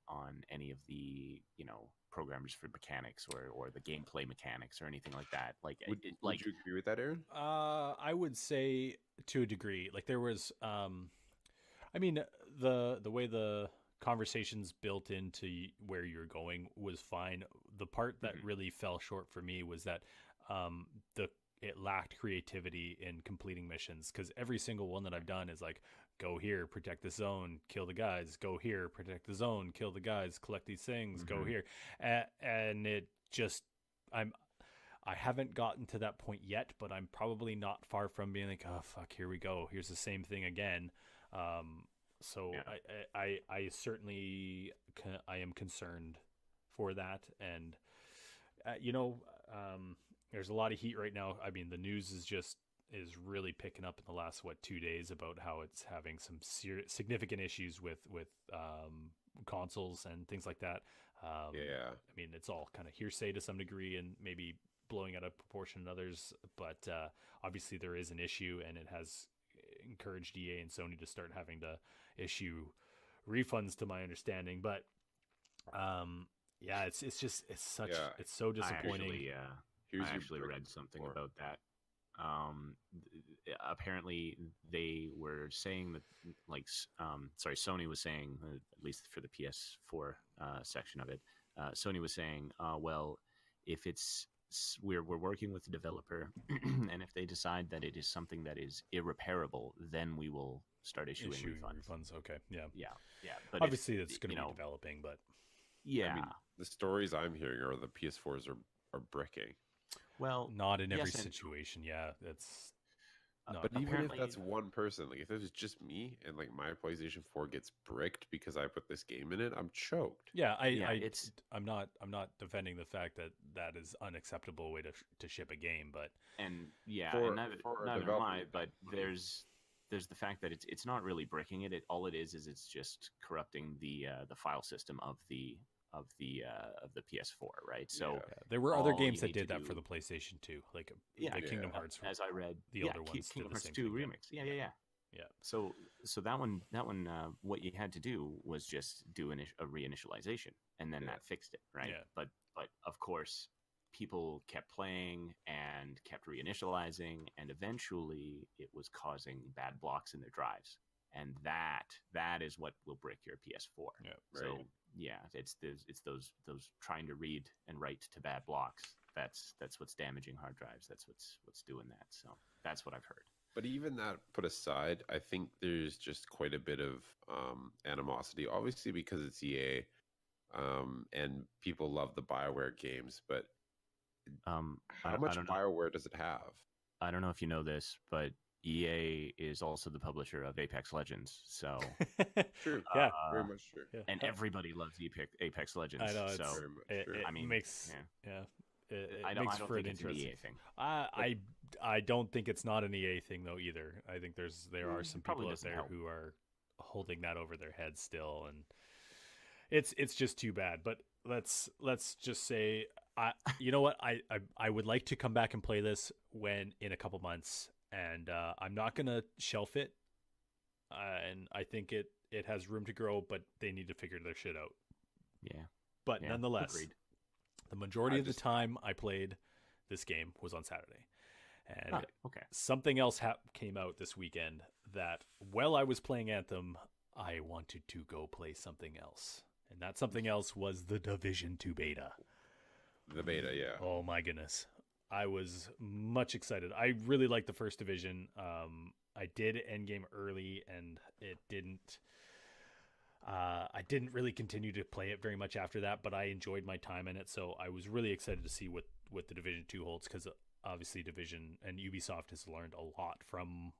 any of the, you know, programmers for mechanics or the gameplay mechanics or anything like that. Like, would you agree with that, Aaron? I would say to a degree. Like there was, I mean, the way the conversations built into where you're going was fine. The part that really fell short for me was that it lacked creativity in completing missions, because every single one that I've done is like, go here, protect the zone, kill the guys, go here, protect the zone, kill the guys, collect these things, go here. And it just, I haven't gotten to that point yet, but I'm probably not far from being like, oh fuck, here we go, here's the same thing again. I certainly I am concerned for that. And there's a lot of heat right now. I mean, the news is really picking up in the last 2 days about how it's having some significant issues with consoles and things like that. I mean, it's all kind of hearsay to some degree and maybe blowing out of proportion in others, but obviously there is an issue, and it has encouraged EA and Sony to start having to issue refunds, to my understanding. But Yeah, it's just Yeah. it's so disappointing. Here's I your actually brick read something for. about that. Apparently they were saying that, like, Sony was saying, at least for the PS4 section of it, Sony was saying, well, if we're working with the developer, and if they decide that it is something that is irreparable, then we will start issuing refunds. Okay, yeah, Yeah. But obviously it's going to be developing, but yeah, I mean, the stories I'm hearing are the PS4s are bricking. well, not in every yes, situation. Yeah, that's not. But even if apparently that's one person, like if it was just me and like my PlayStation 4 gets bricked because I put this game in it, I'm choked. Yeah, it's I'm not defending the fact that that is unacceptable way to ship a game, but and yeah, For- and neither, for a neither am developer, I. But money. there's the fact that it's not really breaking it. All it is it's just corrupting the file system of the PS4, right? So Yeah. yeah, there were other all games you that need to did that do- for the PlayStation 2, like yeah, the Kingdom Yeah. Hearts. as I read, the yeah, older ones did Kingdom the Hearts same 2 thing, yeah. remix. Yeah. Yeah. So that one what you had to do was just do a reinitialization, and then Yeah. that fixed it, right? Yeah. But of course, people kept playing and kept reinitializing, and eventually it was causing bad blocks in their drives, and that is what will brick your PS4. Yeah. So Right. yeah, it's those trying to read and write to bad blocks. That's what's damaging hard drives. That's what's doing that. So that's what I've heard. But even that put aside, I think there's just quite a bit of animosity, obviously because it's EA, and people love the BioWare games. But how much I don't know. BioWare does it have? I don't know if you know this, but EA is also the publisher of Apex Legends. So True. Yeah. Very much true. Yeah. and everybody loves Apex Legends. I know, So Very much it, true. it I mean, makes yeah. it I don't makes for think an it's an interesting EA thing. I don't think it's not an EA thing though either. I think there are some probably people out doesn't there help. who are holding that over their heads still, and it's just too bad. But let's just say you know what, I would like to come back and play this when in a couple months, and I'm not gonna shelf it, and I think it has room to grow, but they need to figure their shit out. Yeah. But Yeah, nonetheless, agreed. the majority I of the just- time I played this game was on Saturday. And Ah, okay. something else came out this weekend that while I was playing Anthem, I wanted to go play something else. And that something else was the Division 2 beta. The beta, yeah. Oh my goodness. I was much excited. I really liked the first Division. I did endgame early, and it didn't... I didn't really continue to play it very much after that, but I enjoyed my time in it, so I was really excited to see what the Division 2 holds, because obviously Division and Ubisoft has learned a lot from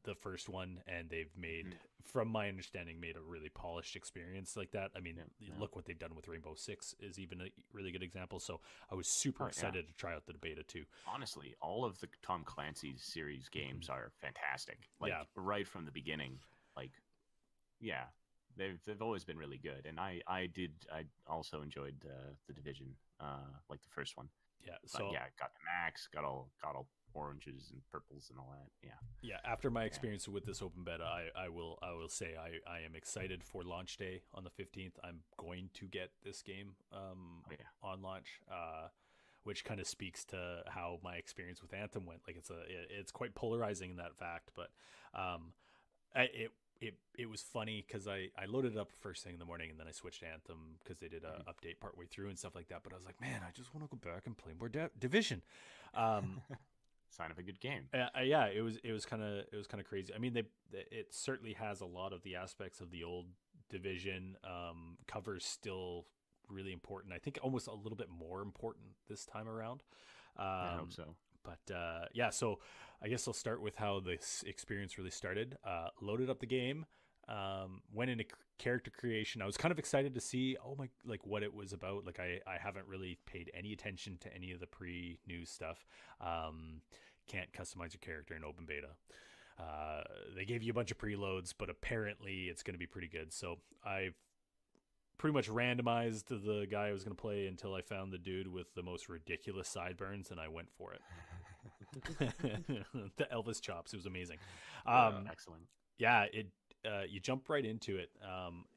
the first one, and they've made, from my understanding, made a really polished experience like that. I mean, Yeah. look what they've done with Rainbow Six is even a really good example, so I was super Oh, yeah. excited to try out the beta too. Honestly, all of the Tom Clancy series games are fantastic. Like Yeah. right from the beginning. Like, yeah, they've always been really good. And I also enjoyed the Division, like the first one. Yeah, But so yeah, got the max, got all oranges and purples and all that. Yeah. yeah, after my experience with this open beta, I will say I am excited for launch day on the 15th. I'm going to get this game Yeah. on launch, which kind of speaks to how my experience with Anthem went. Like it's quite polarizing in that fact, but it was funny because I loaded it up first thing in the morning, and then I switched to Anthem because they did a update partway through and stuff like that. But I was like, man, I just want to go back and play more Division. Sign of a good game. Yeah, it was kind of crazy. I mean, it certainly has a lot of the aspects of the old Division. Cover's still really important. I think almost a little bit more important this time around. I hope so. But yeah, so I guess I'll start with how this experience really started. Loaded up the game, went into character creation. I was kind of excited to see what it was about. Like I haven't really paid any attention to any of the pre-news stuff. Can't customize your character in open beta. They gave you a bunch of preloads, but apparently it's going to be pretty good. So I've pretty much randomized the guy I was going to play until I found the dude with the most ridiculous sideburns, and I went for it. The Elvis chops. It was amazing. Excellent. Yeah, you jump right into it,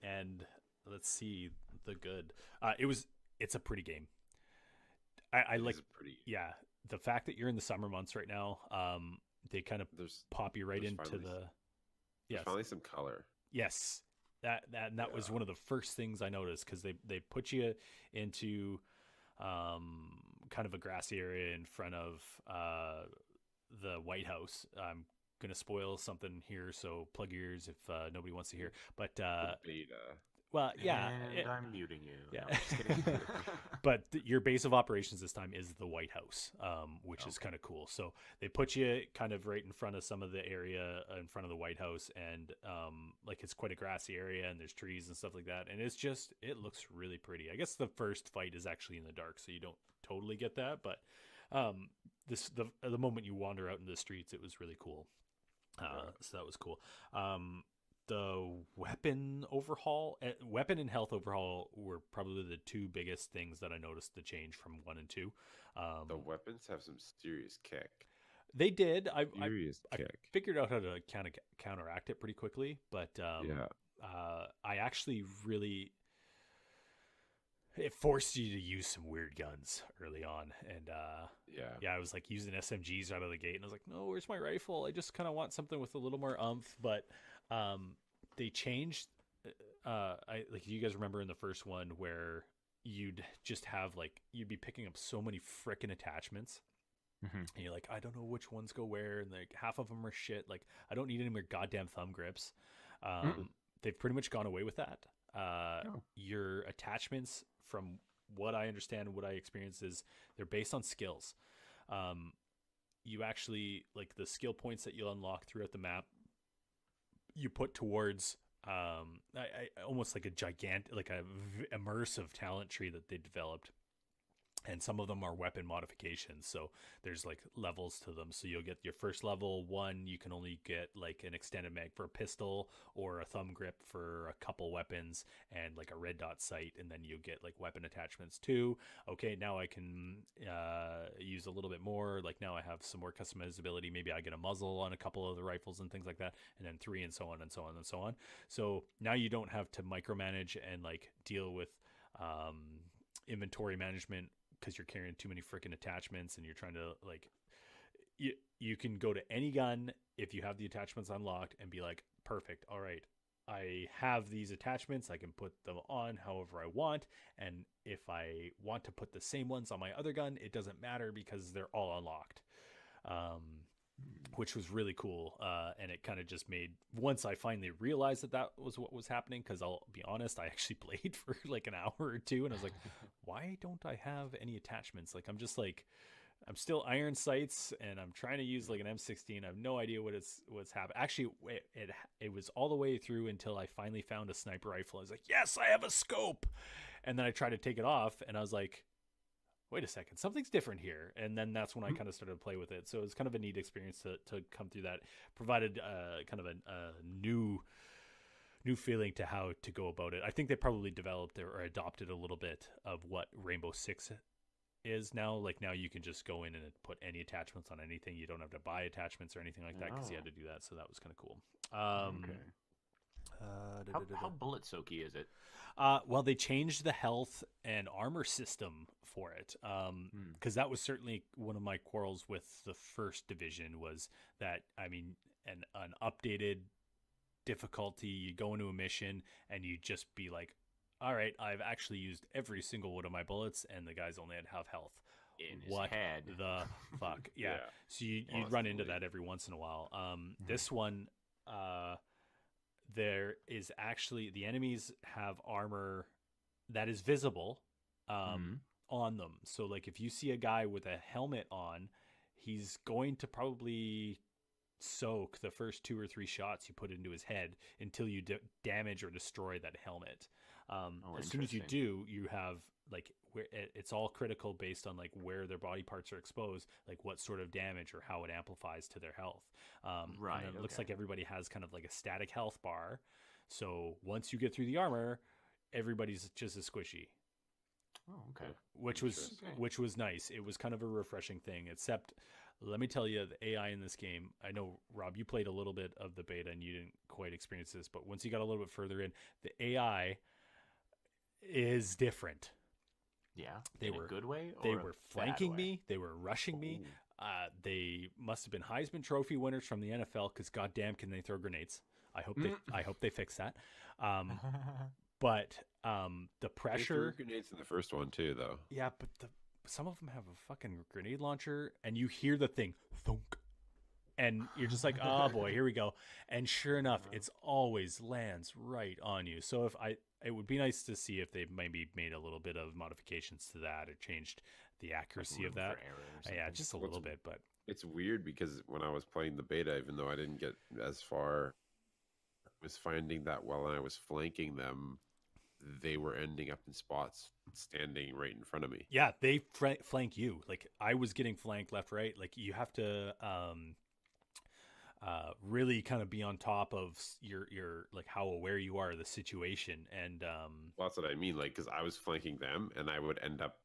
and let's see the good. It's a pretty game. I like pretty. Yeah, the fact that you're in the summer months right now, they kind of pop you right into the. There's finally some color. Yes, that was one of the first things I noticed, because they put you into kind of a grassy area in front of the White House. I'm gonna spoil something here, so plug your ears if nobody wants to hear. But beta. Well, yeah, and I'm muting you. Yeah, No, I'm just kidding. but your base of operations this time is the White House, which is kind of cool. So they put you kind of right in front of some of the area in front of the White House, and like it's quite a grassy area, and there's trees and stuff like that, and it looks really pretty. I guess the first fight is actually in the dark, so you don't totally get that, but the moment you wander out in the streets, it was really cool. So that was cool. The weapon and health overhaul were probably the two biggest things that I noticed the change from 1 and 2. The weapons have some serious kick. They did. I figured out how to counteract it pretty quickly, but I actually really, it forced you to use some weird guns early on, and I was like using SMGs out of the gate, and I was like, no, where's my rifle? I just kind of want something with a little more oomph. But they changed. You guys remember in the first one where you'd just have you'd be picking up so many frickin' attachments. Mm-hmm. And you're like, I don't know which ones go where, and half of them are shit. Like, I don't need any more goddamn thumb grips. They've pretty much gone away with that. Your attachments, from what I understand and what I experience, is they're based on skills. You actually, the skill points that you'll unlock throughout the map, you put towards almost like a gigantic, immersive talent tree that they developed. And some of them are weapon modifications, so there's levels to them. So you'll get your first level 1, you can only get an extended mag for a pistol, or a thumb grip for a couple weapons, and a red dot sight. And then you get weapon attachments 2. Okay, now I can use a little bit more. Now I have some more customizability. Maybe I get a muzzle on a couple of the rifles and things like that. And then 3, and so on and so on and so on. So now you don't have to micromanage and deal with inventory management, because you're carrying too many freaking attachments, and you're trying to you can go to any gun if you have the attachments unlocked and be like, perfect, all right, I have these attachments, I can put them on however I want, and if I want to put the same ones on my other gun, it doesn't matter because they're all unlocked. Which was really cool, and it kind of just made, once I finally realized that was what was happening, because I'll be honest, I actually played for an hour or two, and I was like, why don't I have any attachments? I'm just I'm still iron sights, and I'm trying to use an M16. I have no idea what's happening. Actually, it was all the way through until I finally found a sniper rifle. I was like, yes, I have a scope, and then I tried to take it off, and I was like, wait a second, something's different here. And then that's when I kind of started to play with it. So it was kind of a neat experience to come through that. Provided kind of a new feeling to how to go about it. I think they probably developed or adopted a little bit of what Rainbow Six is now. Now you can just go in and put any attachments on anything. You don't have to buy attachments or anything like that, because you had to do that. So that was kind of cool. How bullet soaky is it? Well, they changed the health and armor system for it, because that was certainly one of my quarrels with the first division, was that, an updated difficulty, you go into a mission and you just be like, all right, I've actually used every single one of my bullets, and the guys only had half health. In his head. The fuck? Yeah. So you'd run into that every once in a while. This one, there is actually, the enemies have armor that is visible on them. So if you see a guy with a helmet on, he's going to probably soak the first 2 or 3 shots you put into his head until you damage or destroy that helmet. As soon as you do, you have where it's all critical based on where their body parts are exposed, what sort of damage or how it amplifies to their health. Right. And it looks like everybody has kind of a static health bar. So once you get through the armor, everybody's just as squishy. Oh, okay. Which was nice. It was kind of a refreshing thing, except let me tell you, the AI in this game, I know, Rob, you played a little bit of the beta and you didn't quite experience this, but once you got a little bit further in, the AI is different. Yeah, They in were a good way. Or They a were bad flanking way? me. They were rushing me. Ooh. They must have been Heisman Trophy winners from the NFL because goddamn, can they throw grenades? Mm. I hope they fix that. Um, but the They threw pressure, grenades in the first one too, though. yeah. But some of them have a fucking grenade launcher, and you hear the thing thunk, and you're just like, oh boy, here we go. And sure enough, it's always lands right on you. So it would be nice to see if they maybe made a little bit of modifications to that or changed the accuracy Like of room that. for error or Yeah, something. just a What's little bit, but It's weird because when I was playing the beta, even though I didn't get as far, I was finding that while I was flanking them, they were ending up in spots standing right in front of me. yeah, they flank you. Like I was getting flanked left, right. Like you have to really kind of be on top of your like how aware you are of the situation. And Well, that's what I mean. Like, because I was flanking them and I would end up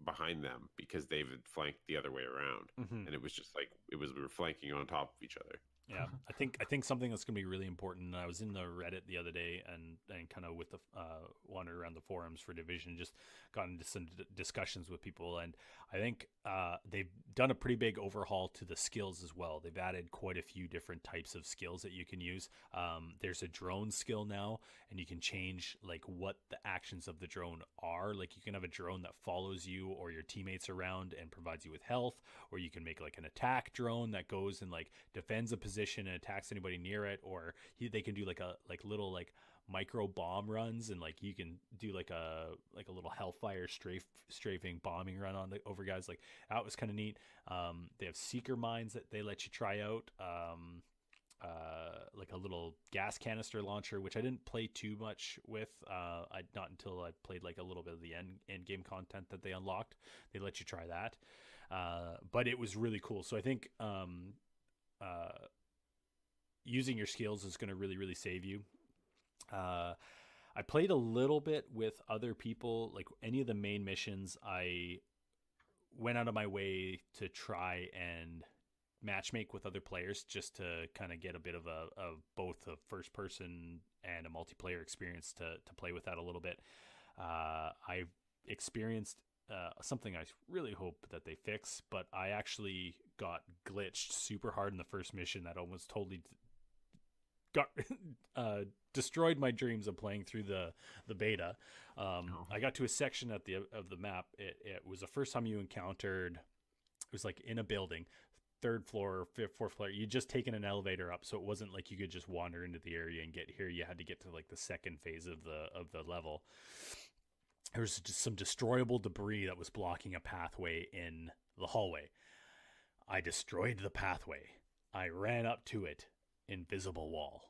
behind them because they would flank the other way around. mhm. And it was just like, we were flanking on top of each other. Yeah, I think something that's going to be really important. I was in the Reddit the other day and kind of with the wandered around the forums for Division, just got into some discussions with people, and I think they've done a pretty big overhaul to the skills as well. They've added quite a few different types of skills that you can use. There's a drone skill now, and you can change like what the actions of the drone are. Like you can have a drone that follows you or your teammates around and provides you with health, or you can make like an attack drone that goes and like defends a position and attacks anybody near it, or they can do like little like micro bomb runs, and like you can do like a little hellfire strafing bombing run on over guys. Like that was kind of neat. They have seeker mines that they let you try out. Like a little gas canister launcher, which I didn't play too much with. Not until I played like a little bit of the end game content that they unlocked. They let you try that, but it was really cool. So I think using your skills is going to really save you. I played a little bit with other people, like any of the main missions. I went out of my way to try and matchmake with other players just to kind of get a bit of both a first person and a multiplayer experience to play with that a little bit. I've experienced something I really hope that they fix, but I actually got glitched super hard in the first mission that almost totally got destroyed my dreams of playing through the beta. I got to a section of the map. It was the first time you encountered. It was like in a building, third floor, fourth floor. You just taken an elevator up, so it wasn't like you could just wander into the area and get here. You had to get to like the second phase of the level. There was just some destroyable debris that was blocking a pathway in the hallway. I destroyed the pathway. I ran up to it. Invisible wall.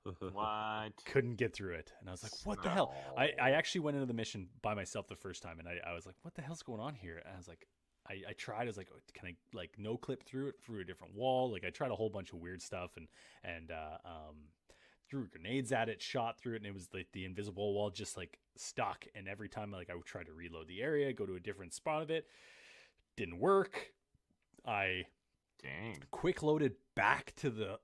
What? Couldn't get through it. And I was like, what the hell? I actually went into the mission by myself the first time, and I was like, what the hell's going on here? And I was like, I tried. I was like, can I like no clip through it through a different wall? Like I tried a whole bunch of weird stuff and threw grenades at it, shot through it, and it was like the invisible wall just like stuck. And every time like I would try to reload the area, go to a different spot of it, didn't work. I quick loaded back to the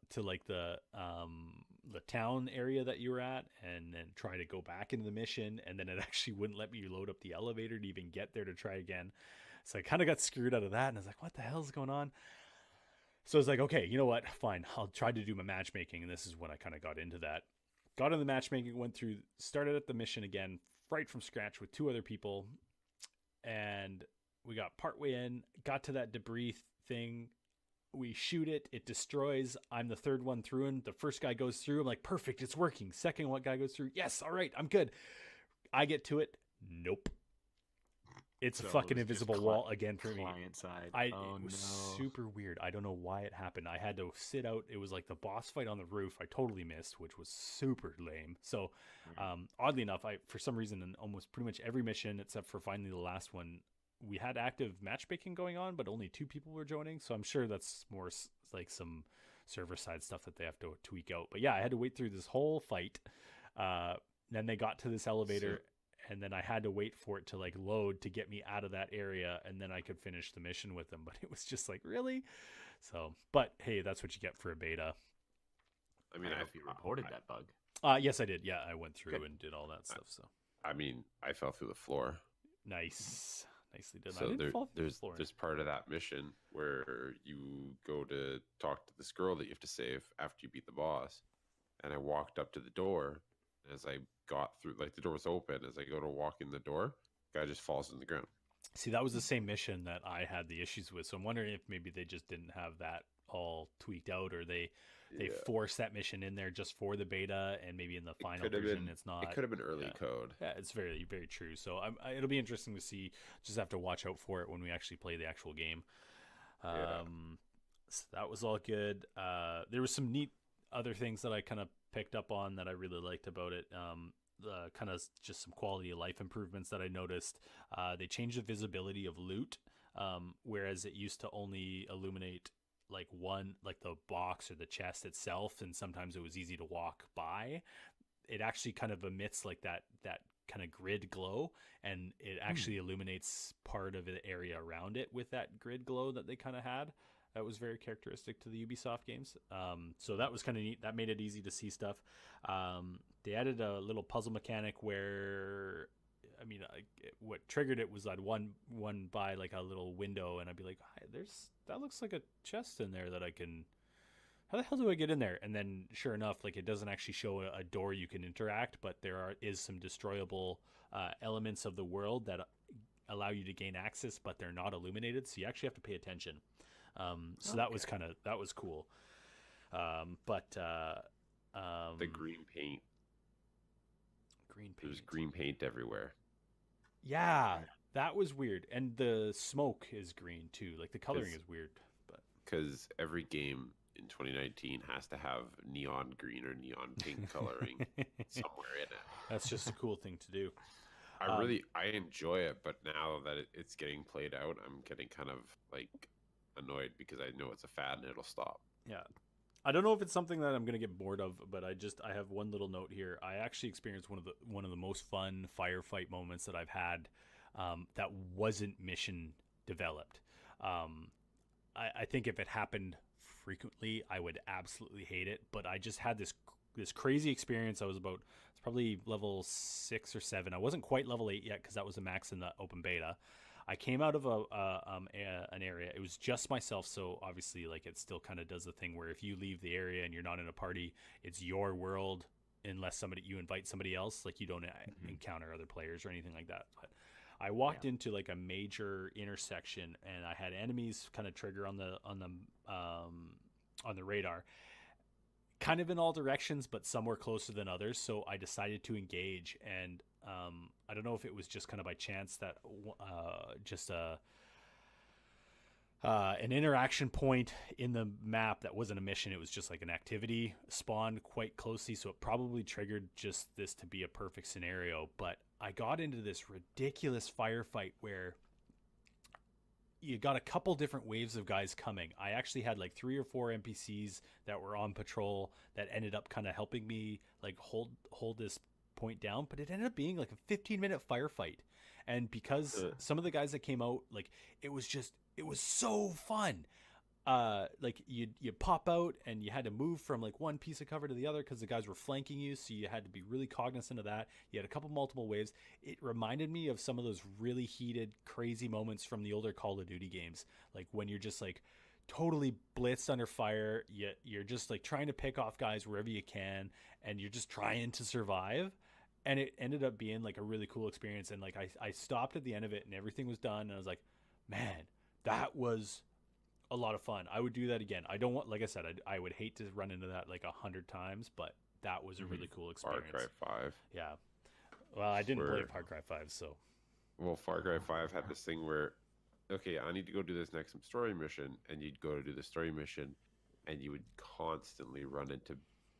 town area that you were at, and then try to go back into the mission, and then it actually wouldn't let me load up the elevator to even get there to try again. So I kind of got screwed out of that, and I was like, what the hell's going on? So I was like, okay, you know what? Fine. I'll try to do my matchmaking, and this is when I kind of got into that. Got into the matchmaking, went through, started at the mission again, right from scratch with 2 other people, and we got partway in, got to that debris thing. We shoot it, it destroys. I'm the third one through, and the first guy goes through. I'm like, perfect, it's working. Second one guy goes through. Yes, all right, I'm good. I get to it. Nope. It's a fucking invisible wall again for me. Client side. It was super weird. I don't know why it happened. I had to sit out. It was like the boss fight on the roof. I totally missed, which was super lame. So, oddly enough, for some reason, in almost pretty much every mission, except for finally the last one, we had active matchmaking going on, but only 2 people were joining. So I'm sure that's more like some server side stuff that they have to tweak out. But yeah, I had to wait through this whole fight. Then they got to this elevator, and then I had to wait for it to like load to get me out of that area, and then I could finish the mission with them. But it was just like, really? So, but hey, that's what you get for a beta. I mean, I hope you reported that bug. Yes, I did. Yeah, I went through and did all that stuff. So I mean, I fell through the floor. Nice. Nicely done. I So didn't fall through the floor. there's part of that mission where you go to talk to this girl that you have to save after you beat the boss. And I walked up to the door. As I got through, like the door was open. As I go to walk in the door, guy just falls in the ground. See, that was the same mission that I had the issues with. So I'm wondering if maybe they just didn't have that all tweaked out, or they forced that mission in there just for the beta, and maybe in the final version it's not. It could have been early code. Yeah, it's very, very true. So it'll be interesting to see. Just have to watch out for it when we actually play the actual game. So that was all good. There was some neat other things that I kind of picked up on that I really liked about it. Kind of just some quality of life improvements that I noticed. They changed the visibility of loot, whereas it used to only illuminate like one, like the box or the chest itself, and sometimes it was easy to walk by. It actually kind of emits like that kind of grid glow, and it actually illuminates part of the area around it with that grid glow that they kind of had. That was very characteristic to the Ubisoft games. So that was kind of neat. That made it easy to see stuff. They added a little puzzle mechanic where, I mean, what triggered it was I'd one by like a little window, and I'd be like, that looks like a chest in there that I can. How the hell do I get in there? And then, sure enough, like it doesn't actually show a door you can interact, but there is some destroyable elements of the world that allow you to gain access, but they're not illuminated, so you actually have to pay attention. That was cool. But the green paint. There's green paint everywhere. Yeah, that was weird. And the smoke is green too. Like the coloring is weird, but because every game in 2019 has to have neon green or neon pink coloring somewhere in it. That's just a cool thing to do. I enjoy it, but now that it's getting played out, I'm getting kind of like annoyed because I know it's a fad and it'll stop. Yeah. I don't know if it's something that I'm going to get bored of, but I have one little note here. I actually experienced one of the most fun firefight moments that I've had that wasn't mission developed. I think if it happened frequently, I would absolutely hate it, but I just had this crazy experience. It's probably level 6 or 7. I wasn't quite level 8 yet because that was a max in the open beta. I came out of an area. It was just myself, so obviously, like, it still kind of does the thing where if you leave the area and you're not in a party, it's your world unless you invite somebody else. Like, you don't encounter other players or anything like that. But I walked into like a major intersection, and I had enemies kind of trigger on the radar, kind of in all directions, but some were closer than others. So I decided to engage, and I don't know if it was just kind of by chance that an interaction point in the map that wasn't a mission, it was just like an activity spawned quite closely, so it probably triggered just this to be a perfect scenario. But I got into this ridiculous firefight where you got a couple different waves of guys coming. I actually had like 3 or 4 NPCs that were on patrol that ended up kind of helping me like hold this point down, but it ended up being like a 15-minute firefight. And because some of the guys that came out, like, it was so fun. Like you pop out and you had to move from like one piece of cover to the other because the guys were flanking you, so you had to be really cognizant of that. You had a couple multiple waves. It reminded me of some of those really heated, crazy moments from the older Call of Duty games, like when you're just like totally blitzed under fire, you're just like trying to pick off guys wherever you can, and you're just trying to survive. And it ended up being like a really cool experience. And like I stopped at the end of it and everything was done, and I was like, man, that was a lot of fun. I would do that again. I don't want, like I said, I would hate to run into that like 100 times, but that was a really cool experience. Far Cry 5. Yeah. Well, I didn't play Far Cry 5, so. Well, Far Cry 5 had this thing where, okay, I need to go do this next story mission, and you'd go to do the story mission, and you would constantly run into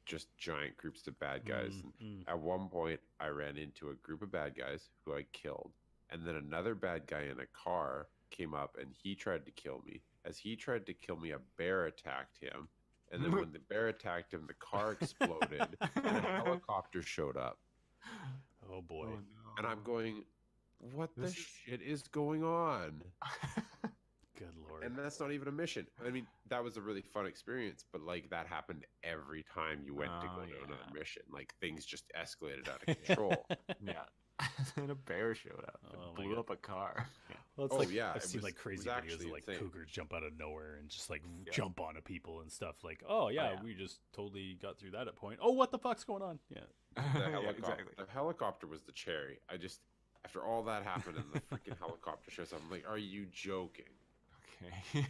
just giant groups of bad guys. At one point, I ran into a group of bad guys who I killed, and then another bad guy in a car came up, and he tried to kill me. As he tried to kill me, a bear attacked him, and then when the bear attacked him, the car exploded, and a helicopter showed up. Oh boy. Oh, no. And I'm going, what the shit is going on? Good Lord. And that's not even a mission. I mean, that was a really fun experience, but like that happened every time you went to go to another mission. Like things just escalated out of control. Yeah. and a bear showed up Oh and my blew God. up a car. Well, it's Oh, like yeah, I've it seen was- like it crazy was videos actually of like insane. cougars jump out of nowhere and just like Yeah. jump onto people and stuff. Like, oh yeah, yeah. we just totally got through that at point. Oh, what the fuck's going on? Yeah. The Yeah, helicopter, exactly. the helicopter was the cherry. I just, after all that happened and the freaking helicopter shows up, I'm like, are you joking? Okay.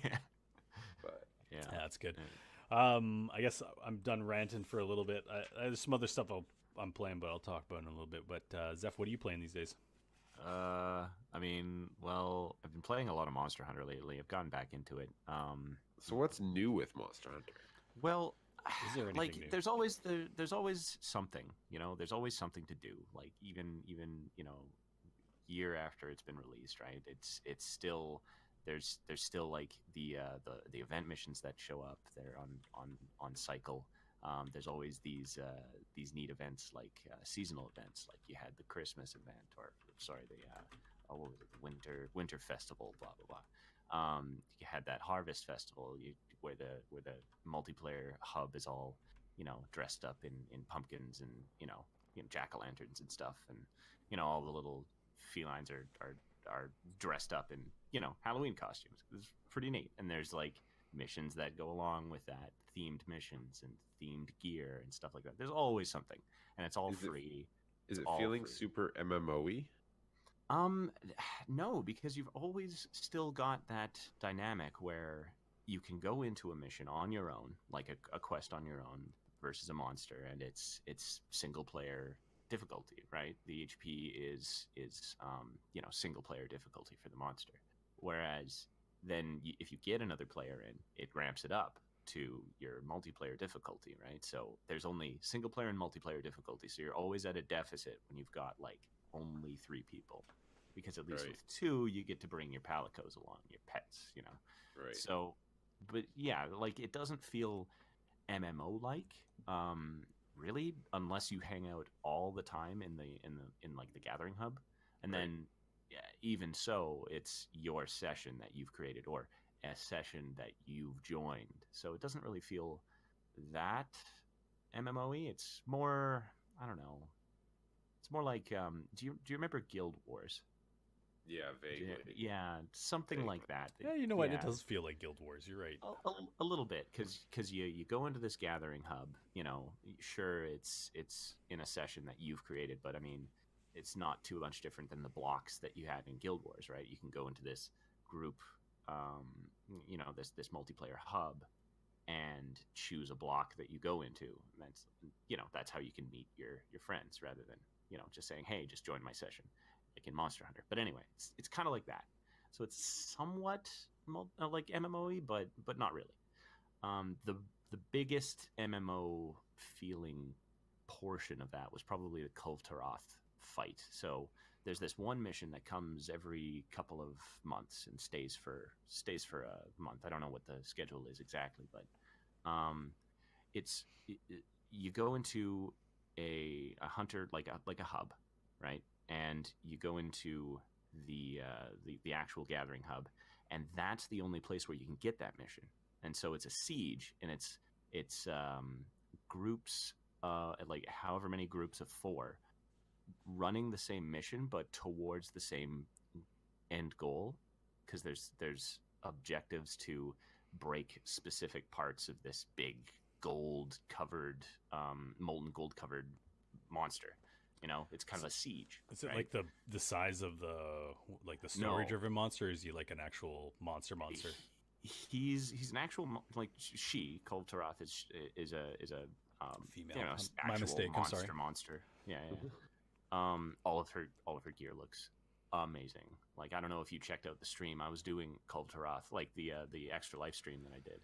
But Yeah. Yeah, that's good. Yeah. I guess I'm done ranting for a little bit. There's some other stuff I'm playing, but I'll talk about in a little bit. But Zeph, what are you playing these days? I mean, well, I've been playing a lot of Monster Hunter lately. I've gotten back into it. so what's new with Monster Hunter? Well, Is there anything like new? there's always something, you know. There's always something to do. Like even you know, year after it's been released, right? It's still there's still like the event missions that show up there on cycle. There's always these neat events like seasonal events, like you had the Christmas event, or sorry, the what was it, the winter festival, blah blah blah. You had that harvest festival, where the multiplayer hub is all, you know, dressed up in pumpkins and you know jack-o'-lanterns and stuff, and you know all the little felines are dressed up in, you know, Halloween costumes. It's pretty neat. And there's like missions that go along with that, themed missions and themed gear and stuff like that. There's always something, and it's all free. Is it all feeling free. super MMO-y? No, because you've always still got that dynamic where you can go into a mission on your own, like a quest on your own versus a monster, and it's single player difficulty, right? The HP is you know, single player difficulty for the monster. Whereas then if you get another player in, it ramps it up to your multiplayer difficulty, right? So there's only single player and multiplayer difficulty. So you're always at a deficit when you've got like only 3 people, because at least Right. with 2 you get to bring your palicos along, your pets, you know. Right. So, but yeah, like it doesn't feel MMO like, really, unless you hang out all the time in like the gathering hub, and Right. then yeah, even so, it's your session that you've created or a session that you've joined. So it doesn't really feel that MMO-y. It's more, I don't know. It's more like, do you remember Guild Wars? Yeah, vaguely. Yeah, something Vaguely. like that. Yeah, you know what? It Yeah. does feel like Guild Wars. You're right. A little bit, because you go into this gathering hub, you know, sure, it's in a session that you've created, but I mean, it's not too much different than the blocks that you had in Guild Wars, right? You can go into this group, you know, this multiplayer hub, and choose a block that you go into, and that's, you know, that's how you can meet your friends, rather than, you know, just saying, hey, just join my session, like in Monster Hunter. But anyway, it's kind of like that. So it's somewhat like MMO-y, but not really. The biggest MMO feeling portion of that was probably the Kultaroth fight. So there's this one mission that comes every couple of months and stays for a month. I don't know what the schedule is exactly, but you go into a hunter, like a hub, right? And you go into the actual gathering hub, and that's the only place where you can get that mission. And so it's a siege, and it's groups, like however many groups of 4 running the same mission but towards the same end goal, because there's objectives to break specific parts of this big gold covered, molten gold covered monster. You know, it's kind of a siege. Is it right? like the size of the storage No. of a monster? Or is he like an actual monster? He's an actual like she Kultaroth is a Female. you know, My actual mistake, I'm sorry. monster. Yeah. All of her gear looks amazing. Like, I don't know if you checked out the stream. I was doing Kultaroth, like the extra life stream that I did.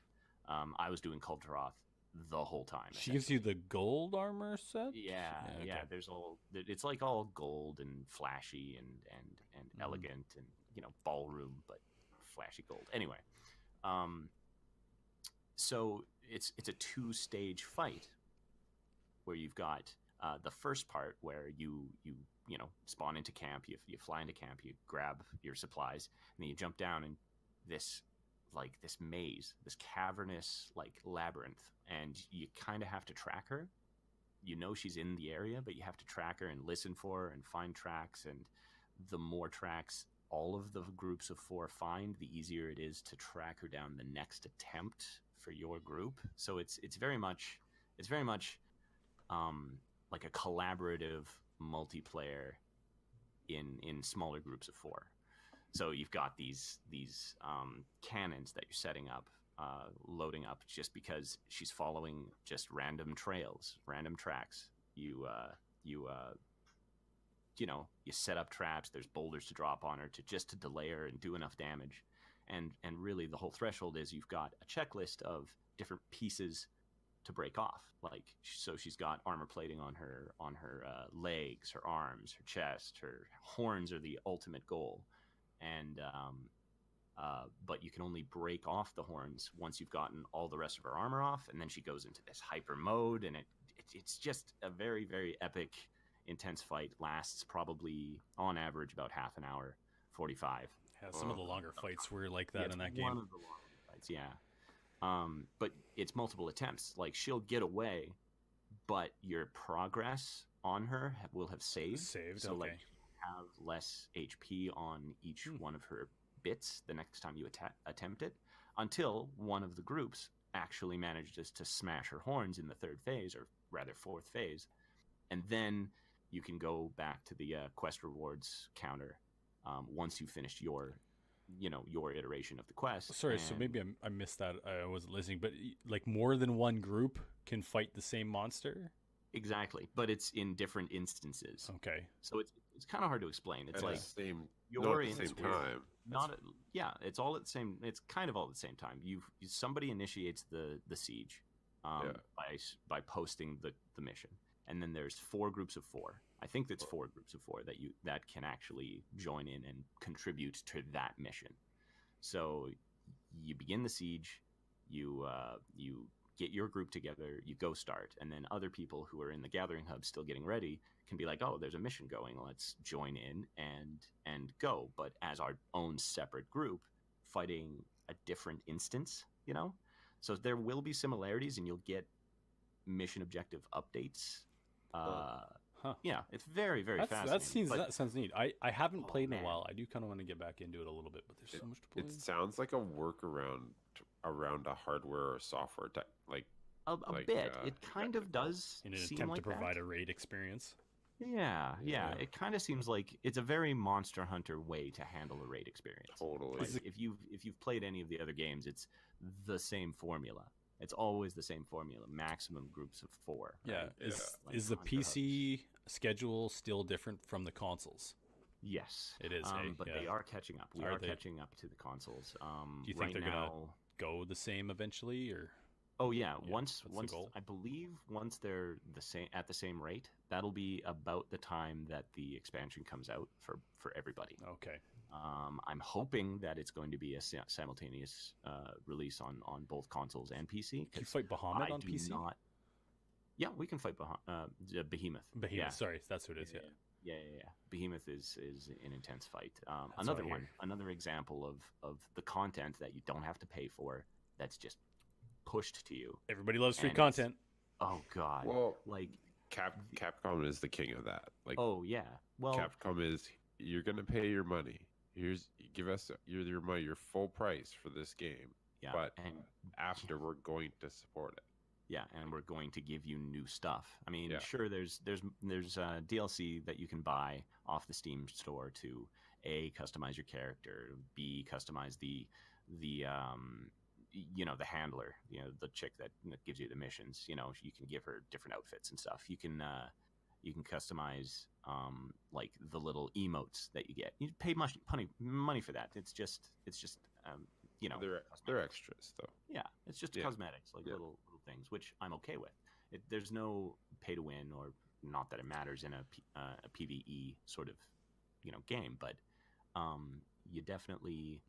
I was doing Kultaroth the whole time. She gives you the gold armor set. Yeah, okay. There's it's like all gold and flashy and elegant, and you know, ballroom, but flashy gold. Anyway, so it's a 2-stage fight where you've got the first part where you know, spawn into camp, you fly into camp, you grab your supplies, and then you jump down in this maze, this cavernous like labyrinth, and you kind of have to track her. you know she's in the area, but you have to track her and listen for her and find tracks. And the more tracks all of the groups of 4 find, the easier it is to track her down the next attempt for your group. So it's very much like a collaborative multiplayer in smaller groups of 4. So you've got these cannons that you're setting up, loading up, just because she's following just random trails, random tracks. You set up traps. There's boulders to drop on her to delay her and do enough damage. And really, the whole threshold is you've got a checklist of different pieces to break off. Like, so she's got armor plating on her legs, her arms, her chest. Her horns are the ultimate goal. And but you can only break off the horns once you've gotten all the rest of her armor off, and then she goes into this hyper mode, and it's just a very, very epic, intense fight. Lasts probably on average about half an hour, 45. Yeah, some of the longer fights were like that in that game. One of the longer fights, yeah. But it's multiple attempts. Like, she'll get away, but your progress on her will have saved. So okay. like, have less HP on each one of her bits the next time you attempt it, until one of the groups actually manages to smash her horns in the 3rd phase, or rather 4th phase, and then you can go back to the quest rewards counter once you finished your iteration of the quest. Sorry, so maybe I missed that. I wasn't listening, but like more than one group can fight the same monster? Exactly, but it's in different instances. Okay. So it's kind of hard to explain. It's like you're at the same time. It's all at the same. It's kind of all at the same time. Somebody initiates the siege by posting the mission, and then there's 4 groups of 4. I think that's 4 groups of 4 that can actually join in and contribute to that mission. So you begin the siege, you get your group together, you go start, and then other people who are in the gathering hub still getting ready can be like, oh, there's a mission going, let's join in and go, but as our own separate group fighting a different instance, so there will be similarities, and you'll get mission objective updates. Yeah, it's very, very fascinating. That sounds neat. I haven't played in a while. I do kind of want to get back into it a little bit, but there's so much to play. It sounds like a workaround around a hardware or software tech, a bit. It kind of does in an seem attempt like to provide that. a raid experience. Yeah. It kind of seems like it's a very Monster Hunter way to handle a raid experience. Totally. Like, if you've played any of the other games, it's the same formula. It's always the same formula. Maximum groups of 4. Yeah. Right? Is the PC schedule still different from the consoles? Yes, it is. But they are catching up. We are catching up to the consoles. Do you think they're gonna go the same eventually, or? Oh yeah, once I believe once they're at the same rate, that'll be about the time that the expansion comes out for everybody. Okay. I'm hoping that it's going to be a simultaneous release on both consoles and PC. Can you fight Bahamut on PC? Yeah, we can fight Behemoth. Behemoth, yeah. Sorry, that's who it is. Yeah. Behemoth is an intense fight. Another example of the content that you don't have to pay for. That's just pushed to you. Everybody loves free content. Oh God! Well, like Capcom is the king of that. Like, oh yeah. Well, Capcom is. You're gonna pay your money. Give us your money, your full price for this game. Yeah, but after we're going to support it. Yeah, and we're going to give you new stuff. I mean, sure, there's DLC that you can buy off the Steam store to A, customize your character, B, customize the handler, the chick that gives you the missions. You can give her different outfits and stuff. You can customize like the little emotes that you get. You pay money for that. It's just they're extras though. Yeah, it's just cosmetics, like little things, which I'm okay with. There's no pay to win, or not that it matters in a PvE sort of game, but you definitely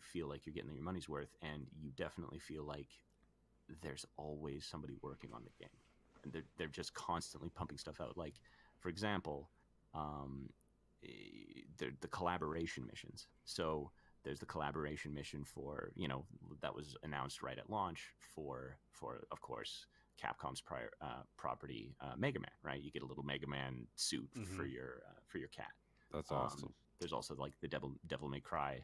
feel like you're getting your money's worth, and you definitely feel like there's always somebody working on the game, and they're just constantly pumping stuff out. Like, for example, the collaboration missions. So there's the collaboration mission for that was announced right at launch for of course Capcom's prior property, Mega Man. Right, you get a little Mega Man suit for your cat. That's awesome. There's also like the Devil May Cry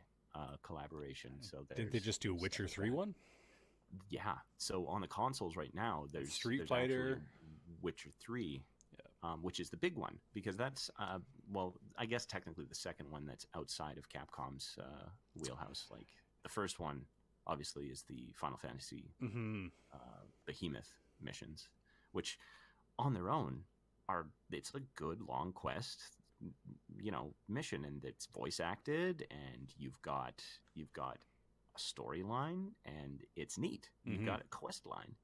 collaboration. So didn't they just do a Witcher 3 one? Yeah. So on the consoles right now, there's Street Fighter, Witcher 3, which is the big one, because that's well, I guess technically the second one that's outside of Capcom's wheelhouse. Like the first one, obviously, is the Final Fantasy Behemoth missions, which on their own it's a good long quest, mission, and it's voice acted, and you've got a storyline, and it's neat. You've got a quest line.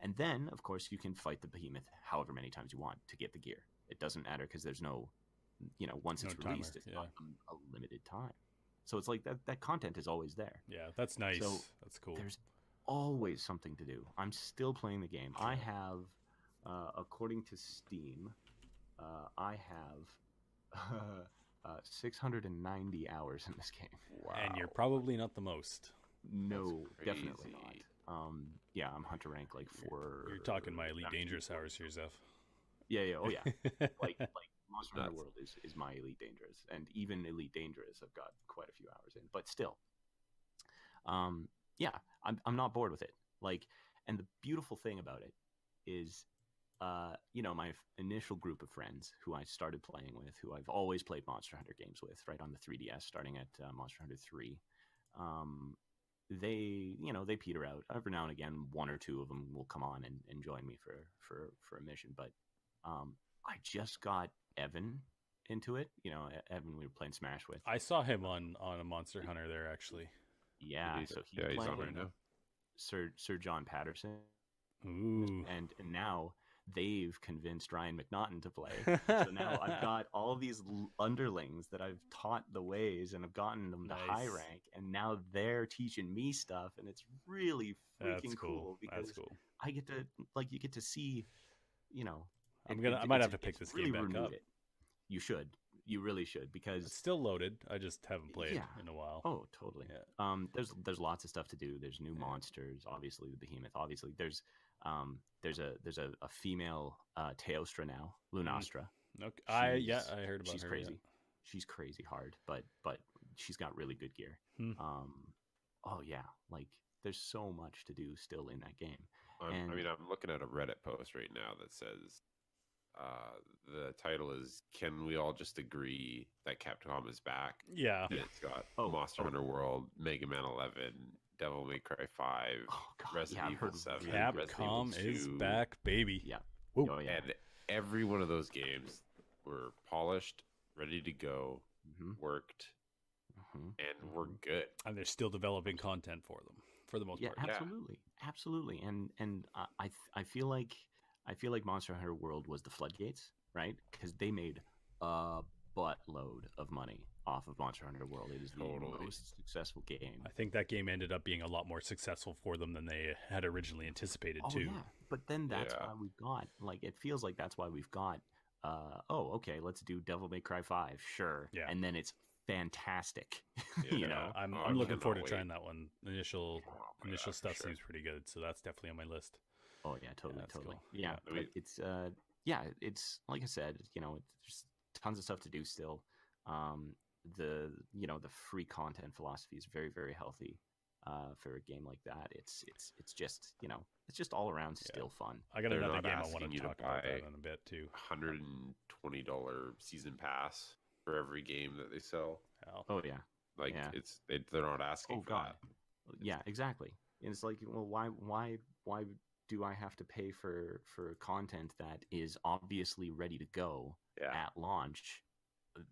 And then, of course, you can fight the behemoth however many times you want to get the gear. It doesn't matter, because there's no, once it's released, it's not a limited time. So it's like that content is always there. Yeah, that's nice. So that's cool. There's always something to do. I'm still playing the game. I have, according to Steam, I have 690 hours in this game. Wow. And you're probably not the most. No, definitely not. Yeah, I'm hunter rank like 4. You're talking my Elite Dangerous hours here, Zeph. Yeah, oh yeah. like Monster Hunter World is my Elite Dangerous, and even Elite Dangerous I've got quite a few hours in, but still. Yeah, I'm not bored with it. Like, and the beautiful thing about it is, my initial group of friends who I started playing with, who I've always played Monster Hunter games with, right on the 3DS, starting at Monster Hunter 3. They peter out. Every now and again, one or two of them will come on and join me for a mission. But I just got Evan into it. Evan we were playing Smash with. I saw him on a Monster Hunter there, actually. Yeah, so he's on right now. Sir John Patterson. Ooh. And now they've convinced Ryan McNaughton to play. So now I've got all these underlings that I've taught the ways and have gotten them to high rank, and now they're teaching me stuff, and it's really freaking cool because That's cool. I get to you get to see, I might have to pick this game back up. You should. You really should, because it's still loaded. I just haven't played in a while. Oh, totally. Yeah. There's lots of stuff to do. There's new monsters. Obviously, the behemoth. Obviously, there's a female Teostra now, Lunastra. Okay. I heard about her. She's crazy. Yeah. She's crazy hard, but she's got really good gear. Oh yeah, like there's so much to do still in that game. I'm looking at a Reddit post right now that says the title is "Can we all just agree that Capcom is back?" Yeah. And it's got Monster Hunter World, Mega Man 11, Devil May Cry 5, Resident Evil 7. Capcom is back, baby. Yeah. Oh, yeah. And every one of those games were polished, ready to go, worked, and were good. And they're still developing content for them, for the most part. Absolutely. And I feel like Monster Hunter World was the floodgates, right? Because they made a buttload of money off of Monster Hunter World. It is the most successful game. I think that game ended up being a lot more successful for them than they had originally anticipated too. Yeah. But then that's why we've got, like, it feels like that's why we've got, okay, let's do Devil May Cry 5, sure. Yeah. And then it's fantastic. I'm looking forward to trying that one. Initial stuff seems pretty good, so that's definitely on my list. Oh yeah, totally. Cool. Yeah, but it's it's like I said, there's tons of stuff to do still. The free content philosophy is very, very healthy for a game like that. It's just it's just all around still fun. I got another game I want to talk about that in a bit too. $120 season pass for every game that they sell. Oh yeah, they're not asking for that. Yeah, exactly. And it's like, well, why do I have to pay for content that is obviously ready to go at launch?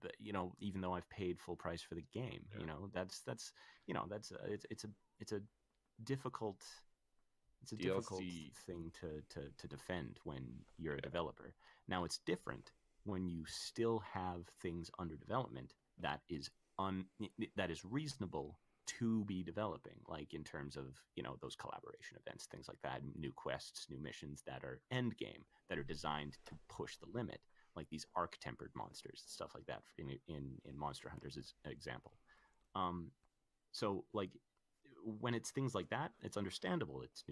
But, even though I've paid full price for the game, that's it's a difficult thing to defend when you're a developer. Now it's different when you still have things under development that is reasonable to be developing, like in terms of those collaboration events, things like that, new quests, new missions that are end game, that are designed to push the limit, like these arc-tempered monsters, stuff like that in Monster Hunters as an example. So like when it's things like that, it's understandable. It's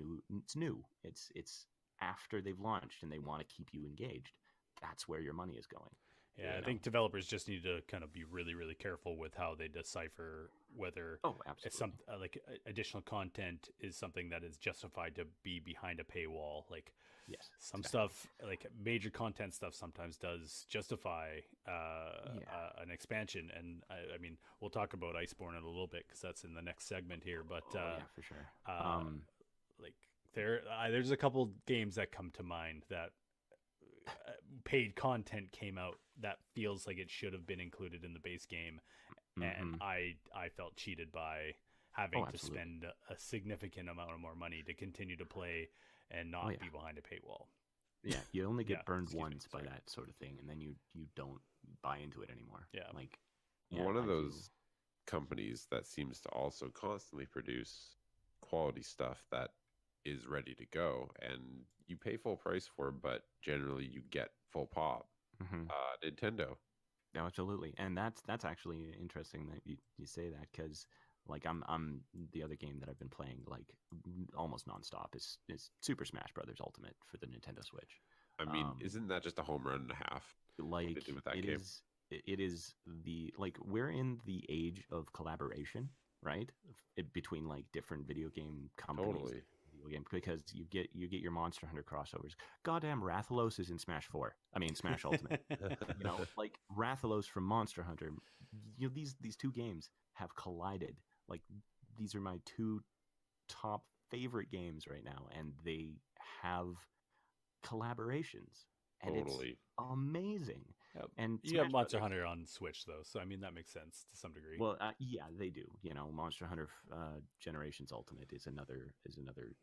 new. It's after they've launched and they want to keep you engaged, that's where your money is going. Yeah, I think developers just need to kind of be really, really careful with how they decipher whether absolutely. Like additional content is something that is justified to be behind a paywall. Like some stuff, like major content stuff, sometimes does justify an expansion. And I mean, we'll talk about Iceborne in a little bit because that's in the next segment here. But for sure. Like there's a couple games that come to mind that paid content came out that feels like it should have been included in the base game, and I felt cheated by having to spend a significant amount of more money to continue to play and not be behind a paywall. Yeah, you only get burned once by that sort of thing, and then you don't buy into it anymore. Yeah, like one of those companies that seems to also constantly produce quality stuff that is ready to go and you pay full price for, but generally you get full pop. Nintendo. Absolutely, and that's actually interesting that you say that, because like I'm the other game that I've been playing like almost nonstop is Super Smash Brothers Ultimate for the Nintendo Switch. I mean, isn't that just a home run and a half? Like it is the like we're in the age of collaboration, right? Between like different video game companies. Totally. Because you get your Monster Hunter crossovers. Goddamn, Rathalos is in Smash Ultimate. You know, like Rathalos from Monster Hunter. You know, these two games have collided. Like, these are my two top favorite games right now, and they have collaborations. And totally. It's amazing. Yep. And you have Monster Hunter on Switch though, so I mean that makes sense to some degree. Well, yeah, they do. You know, Monster Hunter Generations Ultimate is another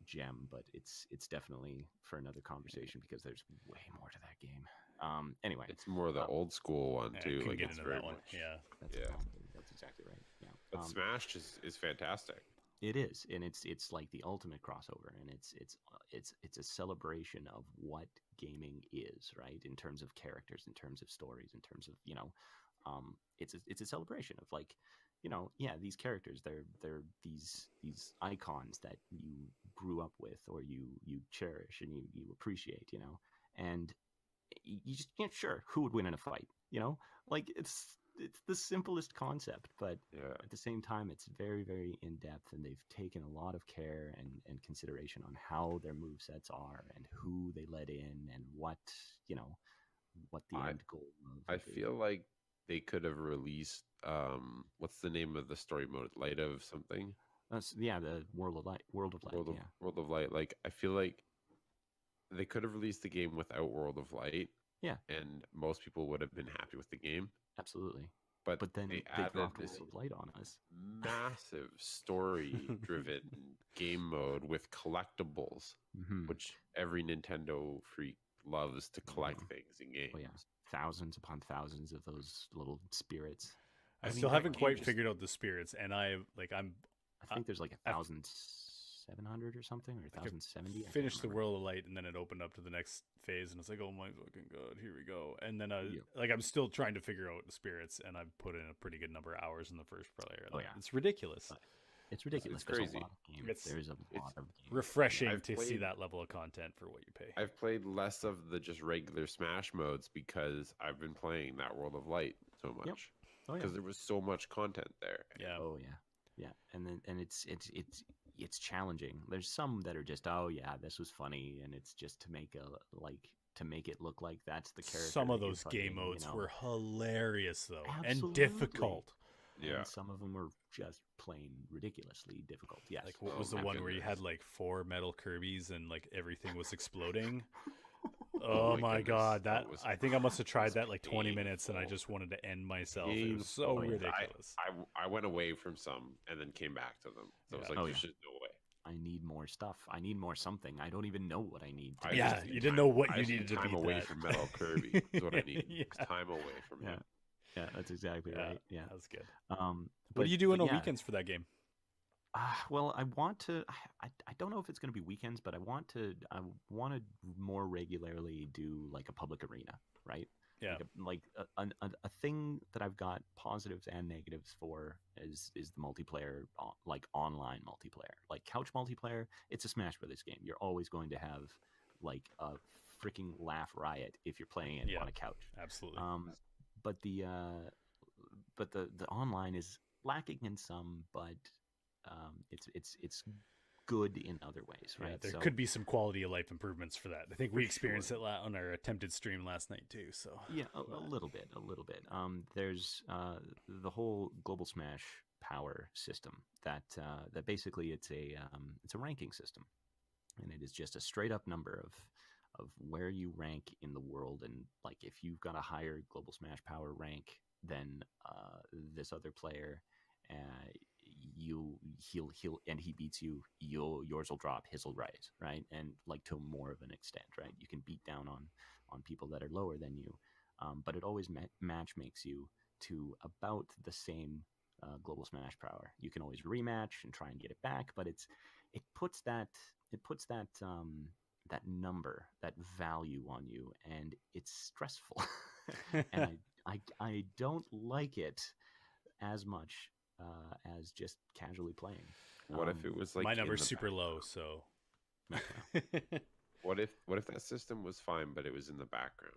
gem, but it's definitely for another conversation because there's way more to that game. Anyway, it's more the old school one too. Like get into that one. Yeah, that's exactly right. Yeah, but Smash is fantastic. It is, and it's like the ultimate crossover, and it's a celebration of what gaming is, right? In terms of characters, in terms of stories, in terms of, you know, it's a celebration of, like, you know, these characters, they're these icons that you grew up with or you cherish and you appreciate, you know, and you just can't who would win in a fight, you know, like it's the simplest concept, but at the same time, it's very, very in-depth, and they've taken a lot of care and consideration on how their movesets are and who they let in and what the end goal of. I feel like they could have released, what's the name of the story mode? Light of something? The World of Light. World of Light. Like, I feel like they could have released the game without World of Light. Yeah. And most people would have been happy with the game. Absolutely. But then they dropped this light on us. Massive story-driven game mode with collectibles, which every Nintendo freak loves to collect things in games. Oh, yeah. Thousands upon thousands of those little spirits. I still haven't quite figured out the spirits, and I think there's like 1,700 or something, or 1,070. Finished the World of Light, and then it opened up to the next phase, and it's like, oh my fucking god, here we go. And then I'm still trying to figure out the spirits, and I've put in a pretty good number of hours in the first player. Oh yeah, it's ridiculous. It's ridiculous. It's crazy. There's a lot of games. Refreshing to see that level of content for what you pay. I've played less of the just regular Smash modes because I've been playing that World of Light so much. Yep. Because there was so much content there. Yeah. Oh yeah. And it's challenging. There's some that are just, oh yeah, this was funny, and it's just to make it look like that's the character. Some of those game modes were hilarious though. Absolutely. And difficult. Yeah. And some of them were just plain ridiculously difficult. Yes. Like, what was the one where you had like 4 metal Kirby's and like everything was exploding? Oh my god, that was I think I must have tried that like 20 minutes, and I just wanted to end myself. It was so ridiculous. I went away from some and then came back to them. So I was like, there's just no way. I need more stuff. I need more something. I don't even know what I need. You didn't know what you needed to beat time away that. from Metal Kirby is what I need. Time away from him. Yeah, that's exactly right. Yeah, that's good. What are you doing on weekends for that game? Well, I want to. I don't know if it's going to be weekends, but I want to more regularly do like a public arena, right? Yeah. Like a thing that I've got positives and negatives for is the multiplayer, like online multiplayer, like couch multiplayer. It's a Smash Brothers game. You're always going to have like a freaking laugh riot if you're playing it on a couch. Absolutely. But the online is lacking in some, but it's good in other ways, right? Yeah, there could be some quality of life improvements for that. I think we experienced it on our attempted stream last night too. So yeah, a little bit. There's the whole Global Smash power system that basically it's a ranking system, and it is just a straight up number of where you rank in the world. And like if you've got a higher Global Smash power rank than this other player, he'll and he beats you, yours will drop, his will rise, right? And like to more of an extent, right? You can beat down on people that are lower than you, but it always match makes you to about the same Global Smash power. You can always rematch and try and get it back, but it puts that that number, that value on you, and it's stressful. And I don't like it as much as just casually playing. What if it was like my number's super low? So what if that system was fine, but it was in the background?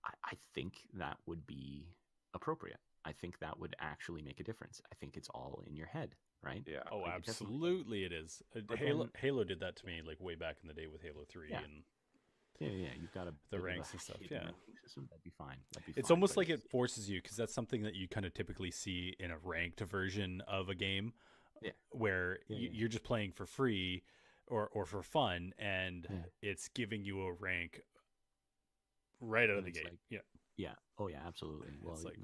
I think that would be appropriate. I think that would actually make a difference. I think it's all in your head, right? Yeah. Oh, like, absolutely, it is. Halo did that to me like way back in the day with Halo 3, and yeah. You've got the ranks and stuff. Yeah, system, that'd be fine. It's almost like it forces you, because that's something that you kind of typically see in a ranked version of a game, where you're just playing for free or for fun, and it's giving you a rank right out of the gate. Like, yeah. Oh yeah, absolutely. Well, it's like,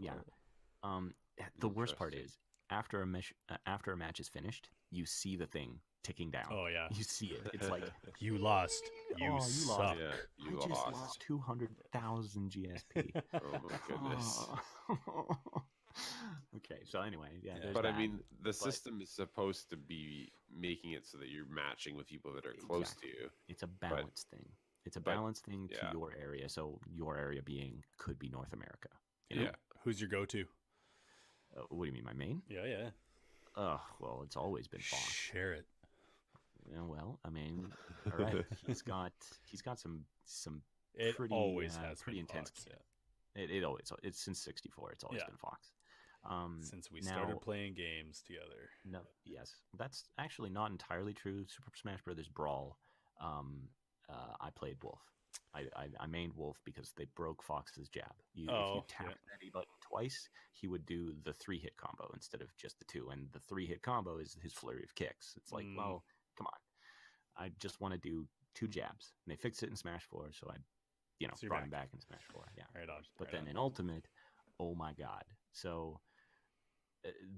the worst part is after a match is finished, you see the thing ticking down. Oh yeah, you see it. It's like you lost. You suck. Lost. Yeah, you just lost 200,000 GSP. Oh my goodness. Okay, so anyway, but that. I mean, the system is supposed to be making it so that you're matching with people that are close to you. It's a balance thing. It's a balance thing to your area. So your area could be North America. You know? Yeah. Who's your go-to? What do you mean, my main? Yeah. Well, it's always been Fox. Share it. Yeah, well, I mean, all right. he's got some It pretty always has pretty been intense. Fox, It's since 64. It's always been Fox. Since we started playing games together. No, yes, that's actually not entirely true. Super Smash Brothers Brawl. I played Wolf. I mained Wolf because they broke Fox's jab. If you tapped that A button twice, he would do the 3-hit combo instead of just the 2. And the 3-hit combo is his flurry of kicks. It's like, well, come on. I just want to do 2 jabs. And they fixed it in Smash 4, so I, so brought him back in Smash 4. Yeah, right on. But then in Ultimate, oh my god. So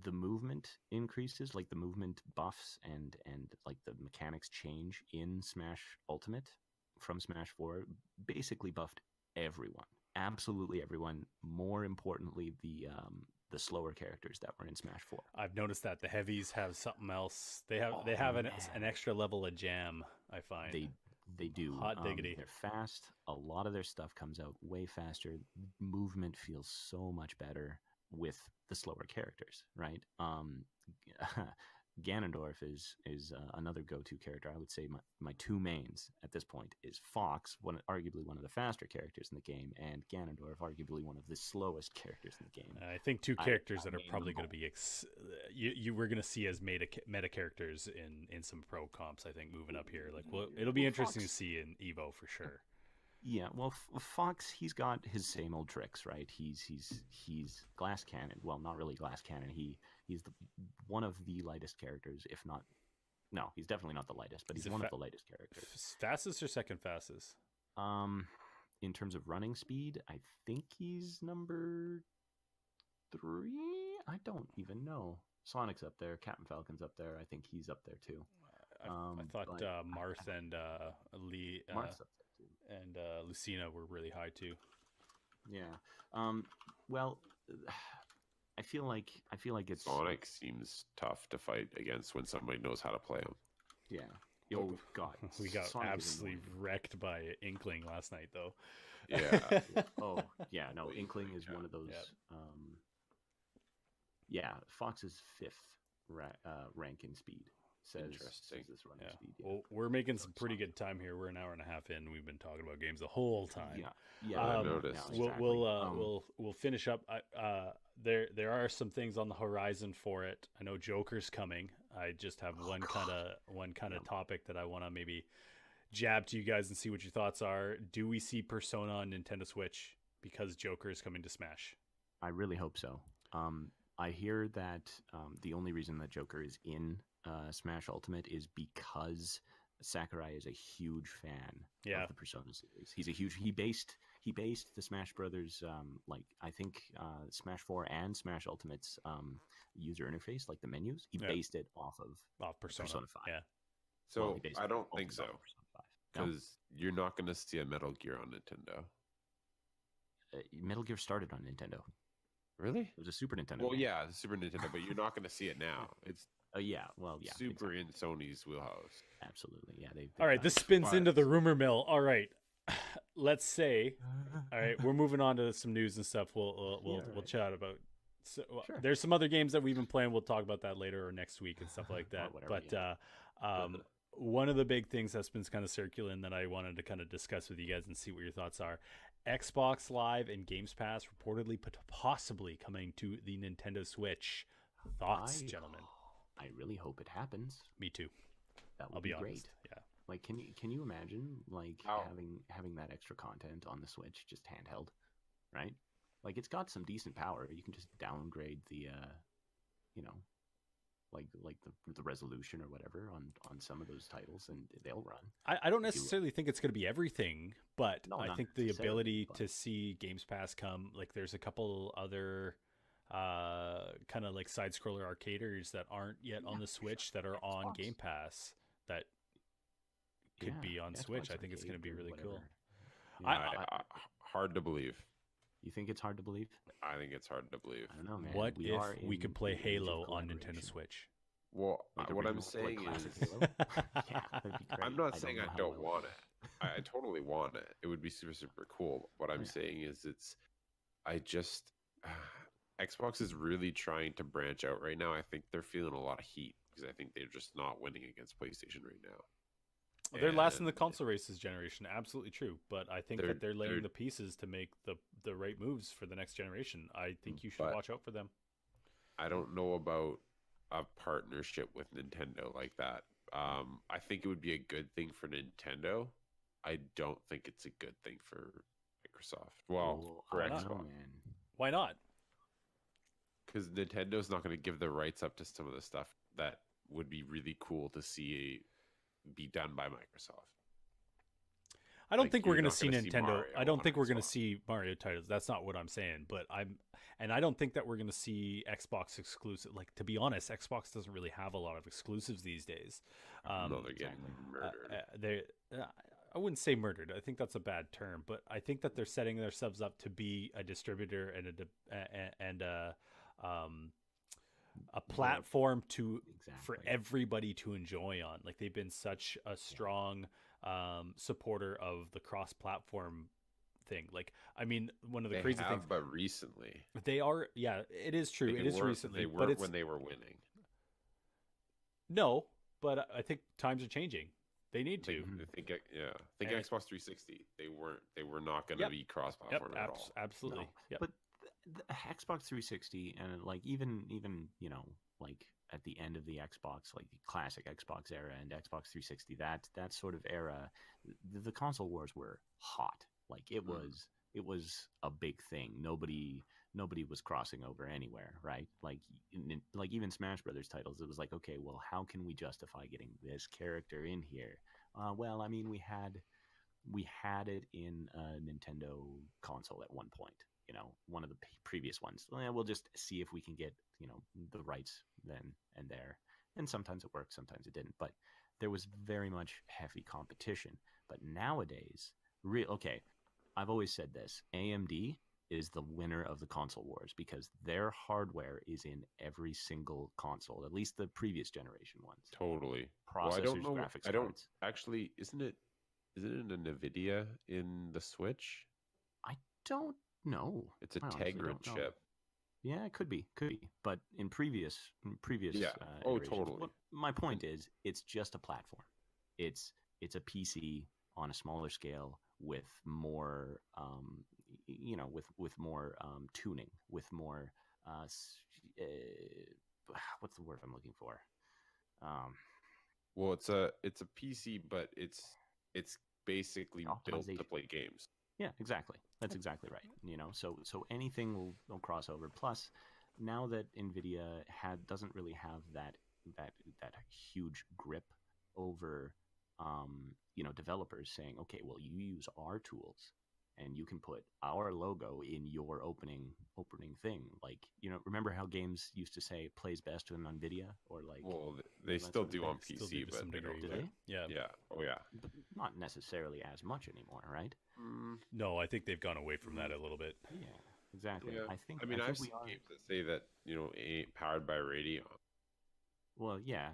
the movement increases, like the movement buffs and like the mechanics change in Smash Ultimate from Smash 4 basically buffed everyone, absolutely everyone. More importantly, the slower characters that were in Smash 4. I've noticed that the heavies have something else. They have an extra level of jam, I find. They do. Hot diggity. They're fast. A lot of their stuff comes out way faster. Movement feels so much better with the slower characters, right? Ganondorf is another go-to character. I would say my 2 mains at this point is Fox, arguably one of the faster characters in the game, and Ganondorf, arguably one of the slowest characters in the game. I think 2 characters that are probably going to be you were going to see as meta characters in some pro comps. I think moving up here, it'll be interesting to see in Evo for sure. Yeah, well, Fox, he's got his same old tricks, right? He's Glass Cannon. Well, not really Glass Cannon. He's one of the lightest characters, if not. No, he's definitely not the lightest, but he's one of the lightest characters. Fastest or second fastest? In terms of running speed, I think he's number 3. I don't even know. Sonic's up there. Captain Falcon's up there. I think he's up there too. I thought Marth and Lee. Marth's up there. And Lucina were really high too. Yeah. Well, I feel like it's Sonic seems tough to fight against when somebody knows how to play him. Yeah. Oh God, we got Sonic absolutely wrecked by Inkling last night, though. Yeah. Oh yeah. No, Inkling is one of those. Yep. Fox is 5th rank in speed. Interesting. this running Yeah. speed. Well, we're making some it's pretty fine. good time here. We're an hour and a half in. We've been talking about games the whole time. Yeah. I Um, noticed. No, exactly. We'll finish up. There are some things on the horizon for it. I know Joker's coming. I just have one kind of topic that I want to maybe jab to you guys and see what your thoughts are. Do we see Persona on Nintendo Switch because Joker is coming to Smash? I really hope so. I hear that the only reason that Joker is in Smash Ultimate is because Sakurai is a huge fan of the Persona series. He based the Smash Brothers I think Smash 4 and Smash Ultimate's user interface, like the menus. He based it off Persona 5. Yeah. So I don't think so, No? because you're not going to see a Metal Gear on Nintendo. Metal Gear started on Nintendo. Really? It was a Super Nintendo. Well, game. yeah, the Super Nintendo, but you're not going to see it now. It's yeah. super exactly. in Sony's wheelhouse. Absolutely, yeah. All right, this spins into the rumor mill. All right, let's say. All right, we're moving on to some news and stuff. We'll chat about. So, Sure. There's some other games that we've been playing. We'll talk about that later or next week and stuff like that. Whatever, But one of the big things that's been kind of circulating that I wanted to kind of discuss with you guys and see what your thoughts are. Xbox Live and Games Pass reportedly possibly coming to the Nintendo Switch. Thoughts, gentlemen? I really hope it happens. Me too. That would I'll be great. honest. Yeah. Like, can you imagine How? having that extra content on the Switch just handheld, right? Like, it's got some decent power. You can just downgrade the, the resolution or whatever on some of those titles, and they'll run. I don't necessarily think it's going to be everything, but No, I not think the necessarily, ability but- to see Games Pass come, like there's a couple other kind of like side scroller arcaders that aren't yet on Yeah, the for Switch sure. that are on Xbox. Game Pass that could Yeah, be on Xbox Switch. I think it's going to Arcade be or really cool. whatever. I- Hard to believe. You think it's hard to believe? I think it's hard to believe. I don't know, man. What We if are we in could play the age of Halo on Nintendo collaboration. Switch? Well, Like what I'm original, saying classic is, Halo? Yeah, that'd be great. I'm not saying know I how don't well- want it. I totally want it. It would be super, super cool. What I'm Yeah. saying is, Xbox is really trying to branch out right now. I think they're feeling a lot of heat because I think they're just not winning against PlayStation right now. They're last in the And console race this generation. Absolutely true. But I think that they're laying they're- the pieces to make the right moves for the next generation. I think you should But- watch out for them. I don't know about a partnership with Nintendo like that. I think it would be a good thing for Nintendo. I don't think it's a good thing for Microsoft. Well, for I don't know, Xbox. man. Why not? Because Nintendo's not going to give the rights up to some of the stuff that would be really cool to see be done by Microsoft. I don't Like, think we're you're going to not see gonna see Nintendo. Mario I don't on think we're going to Xbox. see Mario titles. That's not what I'm saying. But I don't think that we're going to see Xbox exclusive. Like, to be honest, Xbox doesn't really have a lot of exclusives these days. No, they're getting exactly. murdered. I wouldn't say murdered. I think that's a bad term, but I think that they're setting themselves up to be a distributor and a platform for Exactly. everybody to enjoy on. Like, they've been such a strong supporter of the cross-platform thing. Like, I mean, one of the They crazy have, things but recently. they are. Yeah, it is true. Like, It is weren't- recently, They but weren't it's when they were winning. no. But I think times are changing. They need to. I think And- Xbox 360. They were not going to Yep. be cross-platform at all. Absolutely. No, Yep. But the Xbox 360 and like even like at the end of the Xbox, like the classic Xbox era and Xbox 360, that sort of era, the console wars were hot. Like it was a big thing. Nobody was crossing over anywhere, right? Like even Smash Brothers titles, it was like, okay, well, how can we justify getting this character in here? Well, I mean, we had it in a Nintendo console at one point. One of the previous ones. We'll just see if we can get the rights then and there. And sometimes it worked, sometimes it didn't. But there was very much heavy competition. But nowadays, okay, I've always said this: AMD is the winner of the console wars because their hardware is in every single console, at least the previous generation ones. Totally. Processors, Well, I don't know. graphics I don't cards. actually. Isn't it a Nvidia in the Switch? Don't know. It's a I honestly Tegra don't know. chip. Yeah, it could be, but in previous Yeah. Oh, iterations. totally. My point is, it's just a platform. It's a PC on a smaller scale with more, with more tuning, with more, what's the word I'm looking for? Um, Well, it's a PC, but it's basically built to Optimization. play games. Yeah, exactly. That's exactly right. So anything will cross over. Plus, now that Nvidia doesn't really have that that huge grip over developers saying, okay, well, you use our tools and you can put our logo in your opening thing. Like, remember how games used to say plays best on Nvidia, or like, Well, they that still sort of do thing? on Still do PC, to but some they don't. degree, Do but they? yeah. Yeah. Oh yeah. But not necessarily as much anymore, right? Mm, No, I think they've gone away from that mm, a little bit. Yeah, exactly. yeah. I think I mean, I I've think we seen are. games that say that powered by Radeon Well, yeah,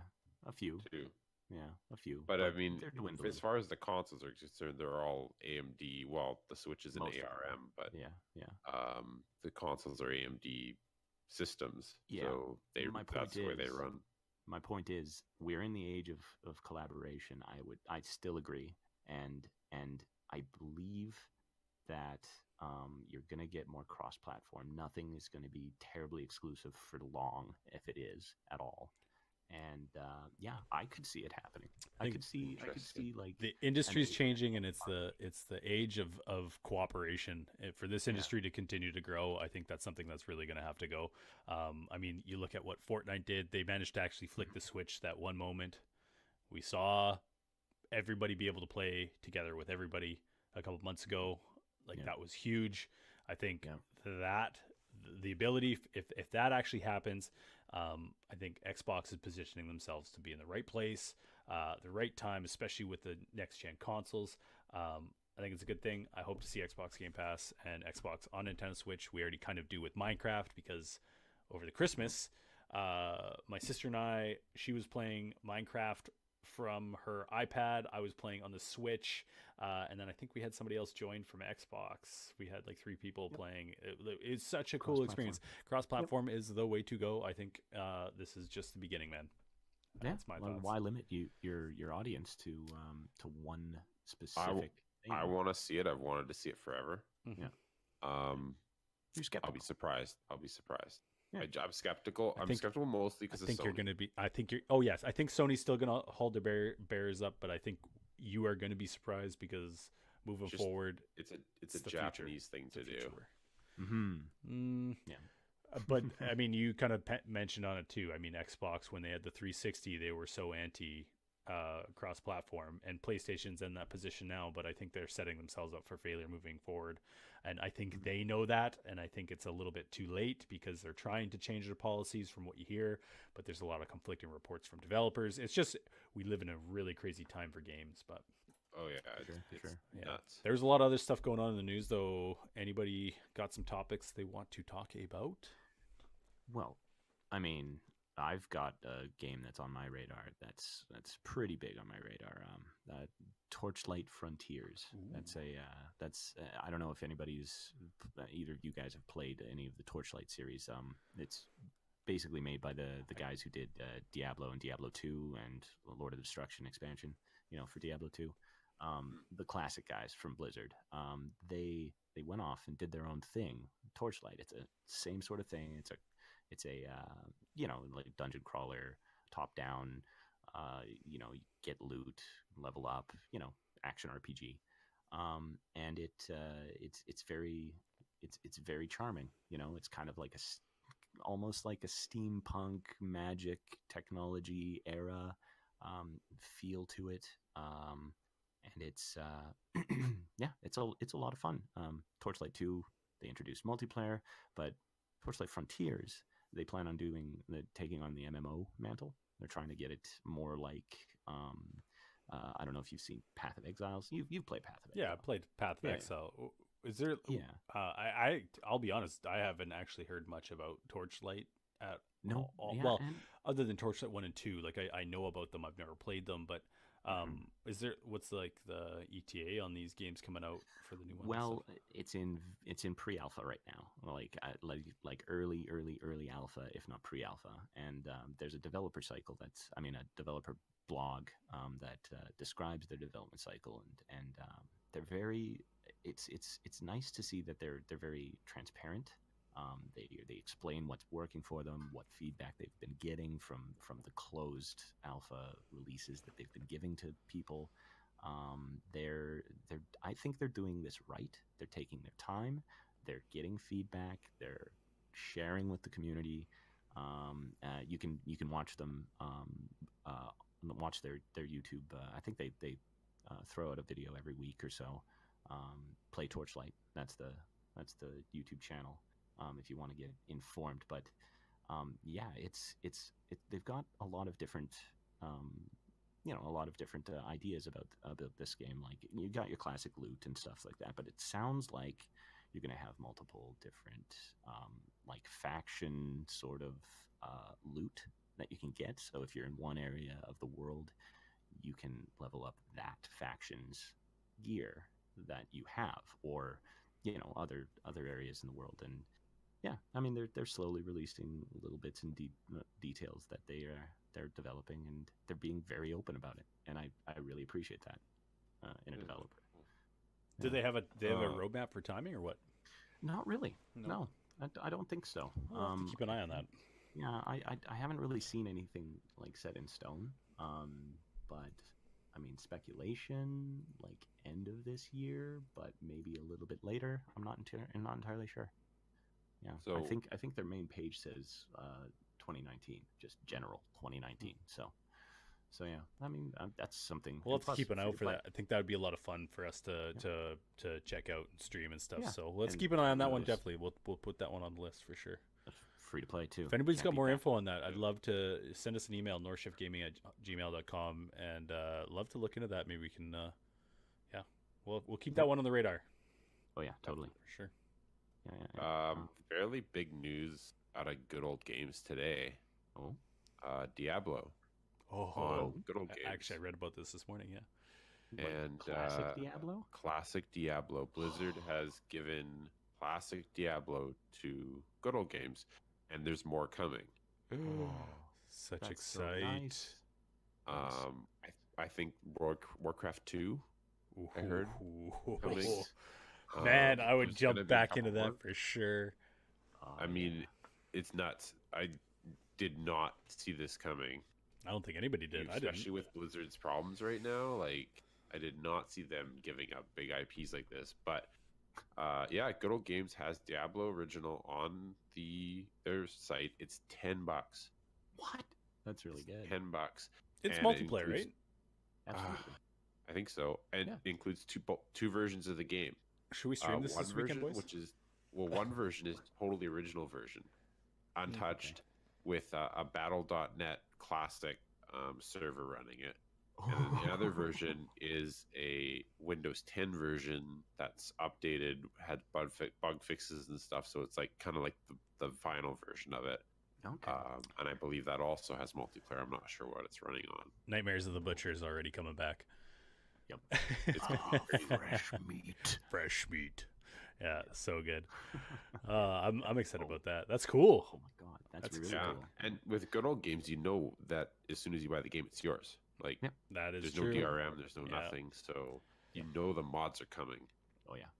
a few. too. Yeah, a few. But I But mean, they're as dwindling. far as the consoles are concerned, they're all AMD. Well, the Switch is an Most of them ARM, are. but Yeah, yeah. the consoles are AMD systems, Yeah. so My point that's the way they is, run. we're in the age of collaboration. I still agree, and I believe that you're gonna get more cross-platform. Nothing is gonna be terribly exclusive for long, if it is at all. And yeah, I could see it happening. I think I could see like the an industry's Apex changing, and market. it's the age of cooperation. For this Yeah. industry to continue to grow, I think that's something that's really going to have to go. I mean, you look at what Fortnite did; they managed to actually flick the switch that one moment. We saw everybody be able to play together with everybody a couple months ago. Like Yeah. that was huge. I think Yeah. that the ability, if that actually happens, I think Xbox is positioning themselves to be in the right place, the right time, especially with the next gen consoles. I think it's a good thing. I hope to see Xbox Game Pass and Xbox on Nintendo Switch. We already kind of do with Minecraft because over the Christmas, my sister and I, she was playing Minecraft from her iPad. I was playing on the Switch, and then I think we had somebody else join from Xbox. We had like 3 people Yep. playing. It's such a cool Cross-platform. experience. Cross-platform is the way to go. I think this is just the beginning, man. Yeah. That's my Well, thoughts. why limit your audience to one specific thing? I want to see it. I've wanted to see it forever. Mhm. Yeah. Um, You're I'll skeptical. be surprised. I'll be surprised. Yeah. I'm skeptical. I'm think- skeptical mostly I because of think Sony. you're going to be. I think you're. Oh yes, I think Sony's still going to hold their bears up, but I think you are going to be surprised because moving Just- forward, It's a It's the future. Japanese thing it's to the do. future. Mm-hmm. Yeah. But I mean, you kind of mentioned on it too. I mean, Xbox when they had the 360, they were so anti cross-platform, and PlayStation's in that position now. But I think they're setting themselves up for failure moving forward, and I think they know that. And I think it's a little bit too late because they're trying to change their policies from what you hear. But there's a lot of conflicting reports from developers. It's just we live in a really crazy time for games, but. Oh yeah, Sure, it's sure. Yeah. nuts. There's a lot of other stuff going on in the news, though. Anybody got some topics they want to talk about? Well, I mean, I've got a game that's on my radar. That's pretty big on my radar. Torchlight Frontiers. That's I don't know if anybody's either of you guys have played any of the Torchlight series. It's basically made by the guys who did Diablo and Diablo 2 and Lord of Destruction expansion. For Diablo 2. The classic guys from Blizzard. They went off and did their own thing. Torchlight. It's a same sort of thing. It's a like dungeon crawler, top down. You get loot, level up. Action RPG. And it's very charming. It's kind of like almost like a steampunk magic technology era feel to it. And it's yeah, it's a lot of fun. Torchlight 2, they introduced multiplayer, but Torchlight Frontiers, they plan on taking on the MMO mantle. They're trying to get it more like I don't know if you've seen Path of Exiles. You've played Path of Exile. Yeah, I played Path of Yeah. Exile. Is there? Yeah. I'll be honest. I haven't actually heard much about Torchlight at No. all. Yeah, Well, and other than Torchlight 1 and 2, like I know about them. I've never played them, but What's like the ETA on these games coming out for the new one? Well, it's in pre-alpha right now, like early alpha, if not pre-alpha. And there's a developer cycle a developer blog that describes their development cycle, and they're very. It's nice to see that they're very transparent. They explain what's working for them, what feedback they've been getting from the closed alpha releases that they've been giving to people. I think they're doing this right. They're taking their time. They're getting feedback. They're sharing with the community. You can watch them watch their YouTube. I think they throw out a video every week or so. Play Torchlight. That's the YouTube channel. If you want to get informed, but they've got a lot of different ideas about this game. Like, you got your classic loot and stuff like that, but it sounds like you're going to have multiple different like faction sort of loot that you can get. So if you're in one area of the world, you can level up that faction's gear that you have, or other areas in the world. And yeah, I mean, they're slowly releasing little bits and details that they're developing, and they're being very open about it, and I really appreciate that in a developer. Do they have a roadmap for timing or what? Not really. No, I don't think so. We'll have to keep an eye on that. Yeah, I haven't really seen anything like set in stone. But I mean, speculation like end of this year, but maybe a little bit later. I'm not entirely sure. Yeah, so I think their main page says 2019, just general 2019. So yeah, I mean, that's something. We'll have to keep an eye out for that. I think that would be a lot of fun for us to check out and stream and stuff. Yeah. So let's keep an eye on that one. Definitely, we'll put that one on the list for sure. Free to play too. If anybody's got more info on that, I'd love to send us an email, northshiftgaming@gmail.com, and love to look into that. Maybe we can, we'll keep that one on the radar. Oh yeah, totally, for sure. Yeah. Fairly big news out of Good Old Games today. Oh, Diablo. Oh, Good Old Games. Actually, I read about this morning. Yeah. And classic Diablo. Classic Diablo. Blizzard has given classic Diablo to Good Old Games, and there's more coming. Such excitement! So nice. I think Warcraft 2. I heard. Coming. Man, I would jump back into that for sure. I mean, it's nuts. I did not see this coming. I don't think anybody did. Especially with Blizzard's problems right now. Like, I did not see them giving up big IPs like this. But Good Old Games has Diablo Original on their site. It's $10. What? That's really good. $10. It's multiplayer, right? Absolutely. I think so, and it includes two versions of the game. Should we stream this weekend, boys? One version is totally original version, untouched, with a Battle.net classic server running it. And then the other version is a Windows 10 version that's updated, had bug fixes and stuff. So it's like kind of like the final version of it. Okay. And I believe that also has multiplayer. I'm not sure what it's running on. Nightmares of the Butcher is already coming back. Yep. It's fresh meat. Fresh meat. Yeah, so good. I'm excited about that. That's cool. Oh my god, that's really cool. And with Good Old Games, you know that as soon as you buy the game, it's yours. Like, that is there's true. no DRM, there's no nothing, so you know the mods are coming. Oh yeah,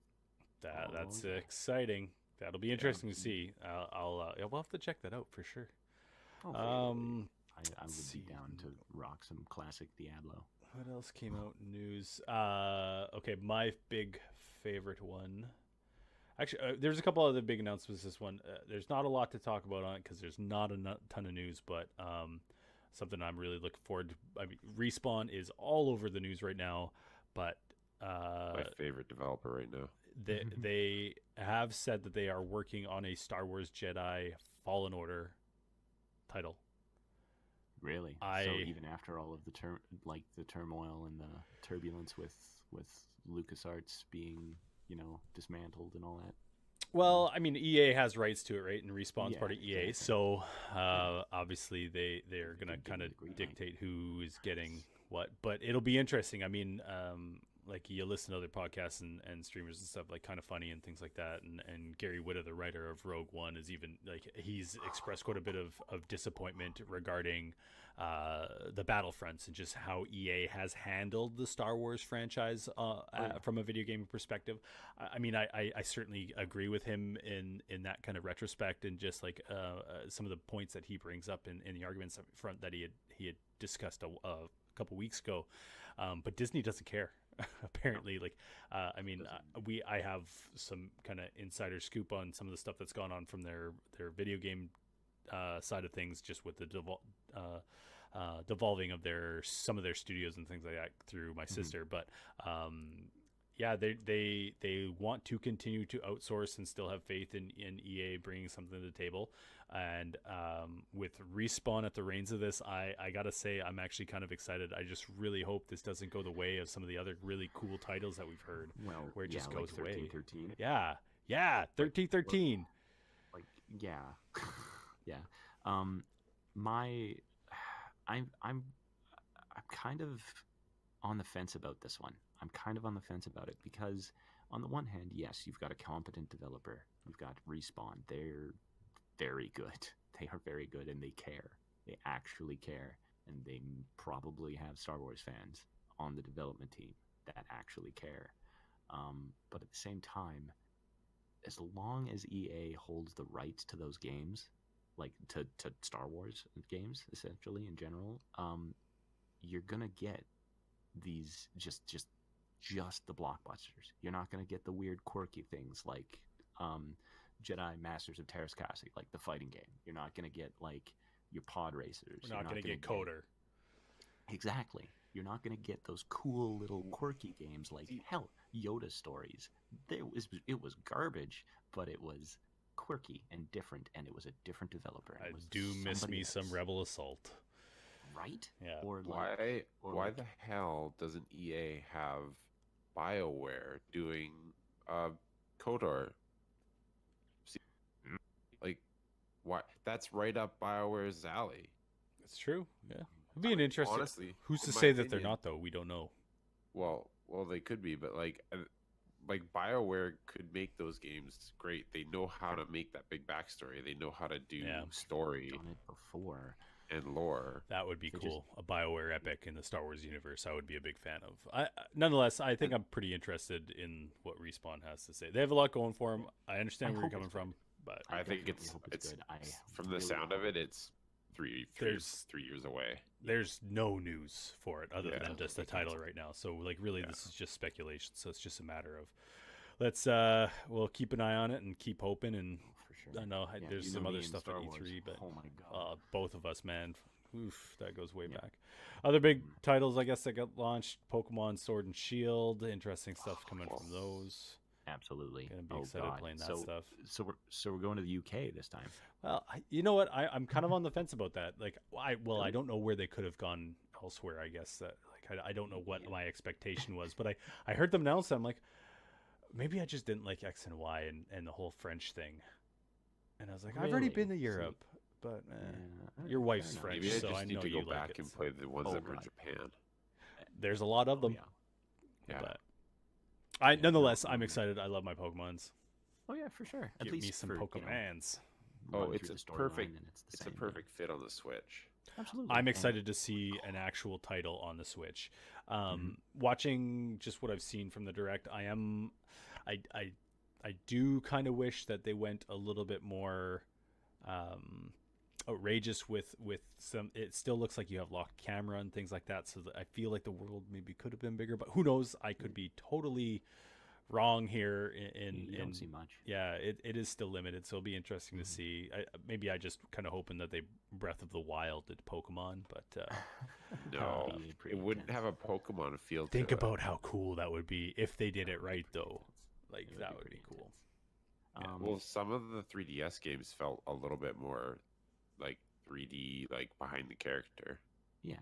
that's exciting. That'll be interesting to see. We'll have to check that out for sure. I would be down to rock some classic Diablo. What else came out in news? Okay, my big favorite one. Actually, there's a couple other big announcements this one. There's not a lot to talk about on it because there's not a ton of news, but something I'm really looking forward to. I mean, Respawn is all over the news right now, but my favorite developer right now. They have said that they are working on a Star Wars Jedi Fallen Order title. Really? So even after all of the turmoil and the turbulence with LucasArts being, dismantled and all that. Well, I mean, EA has rights to it, right? And Respawn's part of EA, so obviously they're gonna kind of dictate who is getting what, but it'll be interesting. I mean, like you listen to other podcasts and streamers and stuff, like Kind of Funny and things like that, and Gary Whitta, the writer of Rogue One, is even like he's expressed quite a bit of disappointment regarding the Battlefronts and just how EA has handled the Star Wars franchise from a video gaming perspective. I mean, I certainly agree with him in that kind of retrospect, and just like some of the points that he brings up in the arguments up front that he had discussed a couple weeks ago. But Disney doesn't care. Apparently, like I mean, I have some kind of insider scoop on some of the stuff that's gone on from their video game side of things, just with the devolving of some of their studios and things like that through my sister. But yeah, they want to continue to outsource and still have faith in EA bringing something to the table. And with Respawn at the reins of this, I gotta say I'm actually kind of excited. I just really hope this doesn't go the way of some of the other really cool titles that we've heard, where it just goes like away. 13. Yeah, 1313. Like yeah, yeah. I'm kind of on the fence about this one. I'm kind of on the fence about it because on the one hand, yes, you've got a competent developer. You've got Respawn. They're very good. They are very good, and they care. They actually care, and they probably have Star Wars fans on the development team that actually care. But at the same time, as long as EA holds the rights to those games, like to Star Wars games, essentially in general, you're gonna get these just the blockbusters. You're not gonna get the weird, quirky things like Jedi Masters of Teräs Käsi, like the fighting game. You're not gonna get like your pod racers. We're not gonna get Coder. Exactly. You're not gonna get those cool little quirky games like hell, Yoda stories. It was garbage, but it was quirky and different, and it was a different developer. I do miss me some Rebel Assault. Right? Yeah. Or like, why the hell doesn't EA have BioWare doing KOTOR? Like, why? That's right up BioWare's alley. It's true. Yeah, it'd be an interesting. Honestly, who's to say that they're not though? We don't know. Well, they could be, but like BioWare could make those games great. They know how to make that big backstory. They know how to do story. Done it before. And lore. That would be cool. A BioWare epic in the Star Wars universe. I would be a big fan of. Nonetheless, I think I'm pretty interested in what Respawn has to say. They have a lot going for them. I understand where you're coming from, but I think it's good. From the sound of it, it's three years away. There's no news for it other than just the title right now. So like really this is just speculation. So it's just a matter of we'll keep an eye on it and keep hoping. And sure. I know there's some other stuff at E3, but oh my god, both of us, man, oof, that goes way back. Other big titles, I guess, that got launched: Pokemon Sword and Shield. Interesting stuff coming from those. Absolutely, gonna be excited playing that stuff. So we're going to the UK this time. Well, you know what? I'm kind of on the fence about that. Like, I don't know where they could have gone elsewhere. I guess that I don't know what my expectation was, but I heard them announce that. I'm like, maybe I just didn't like X and Y and the whole French thing. And I was like, I've already been to Europe, but your wife's French, maybe so I just I need know to go you back like and it. play the ones that were in Japan. There's a lot of them. Yeah. But nonetheless, I'm excited. I love my Pokemons. Oh yeah, for sure. Give me some Pokemons. It's a perfect. It's a perfect fit on the Switch. Absolutely. I'm excited to see an actual title on the Switch. Watching just what I've seen from the Direct, I do kind of wish that they went a little bit more outrageous with some. It still looks like you have locked camera and things like that, so that I feel like the world maybe could have been bigger, but who knows? I could be totally wrong here. You don't see much. Yeah, it is still limited, so it'll be interesting to see. Maybe I just kind of hoping that they Breath of the Wild did Pokemon, but no, it wouldn't have a Pokemon feel. Think about how cool that would be if they did it right, though. Like that would be cool. Well, some of the 3DS games felt a little bit more like 3D, like behind the character. Yeah,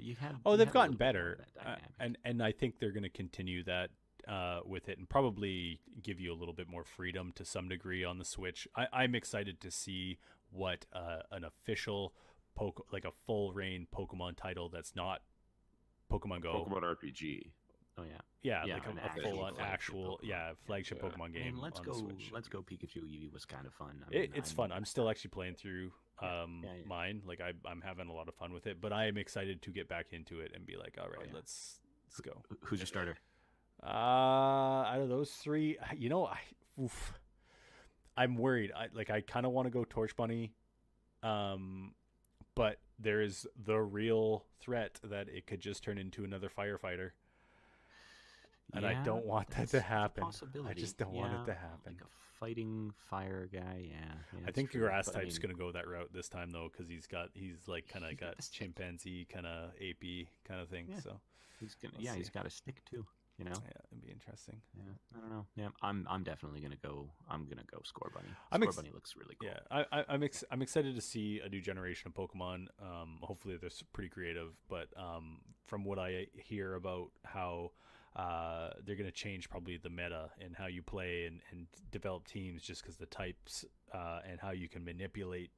you had. They've gotten better, and I think they're going to continue that with it, and probably give you a little bit more freedom to some degree on the Switch. I'm excited to see what an official like a full reign Pokemon title that's not Pokemon Go. Pokemon RPG. Oh yeah. Yeah, Yeah, like an a actual full-on flagship actual Pokemon. flagship Yeah. Pokemon I game. mean, let's on the go. Switch. Let's go. Pikachu Eevee was kind of fun. It's fun. I'm still actually playing through Yeah. mine. Like I'm having a lot of fun with it, but I am excited to get back into it and be like, all right, yeah. let's go. Who's your starter? Out of those three, I'm worried. I kind of want to go Torch Bunny, but there is the real threat that it could just turn into another firefighter, and I don't want that to happen. I just don't want it to happen. Like a fighting fire guy. Yeah. I think true. grass But, I type's mean, gonna go that route this time though, because he's like kind of got got the stick. chimpanzee kind of AP kind of thing. Yeah. So He's gonna. Let's Yeah, he's see. got a stick too. You know. yeah, it'd be interesting. Yeah. I don't know. Yeah. I'm definitely gonna go. I'm gonna go Score Bunny. I'm Score ex- Bunny looks really cool. Yeah, I'm excited to see a new generation of Pokemon. Hopefully they're pretty creative, but from what I hear about how they're going to change probably the meta and how you play and develop teams, just because the types and how you can manipulate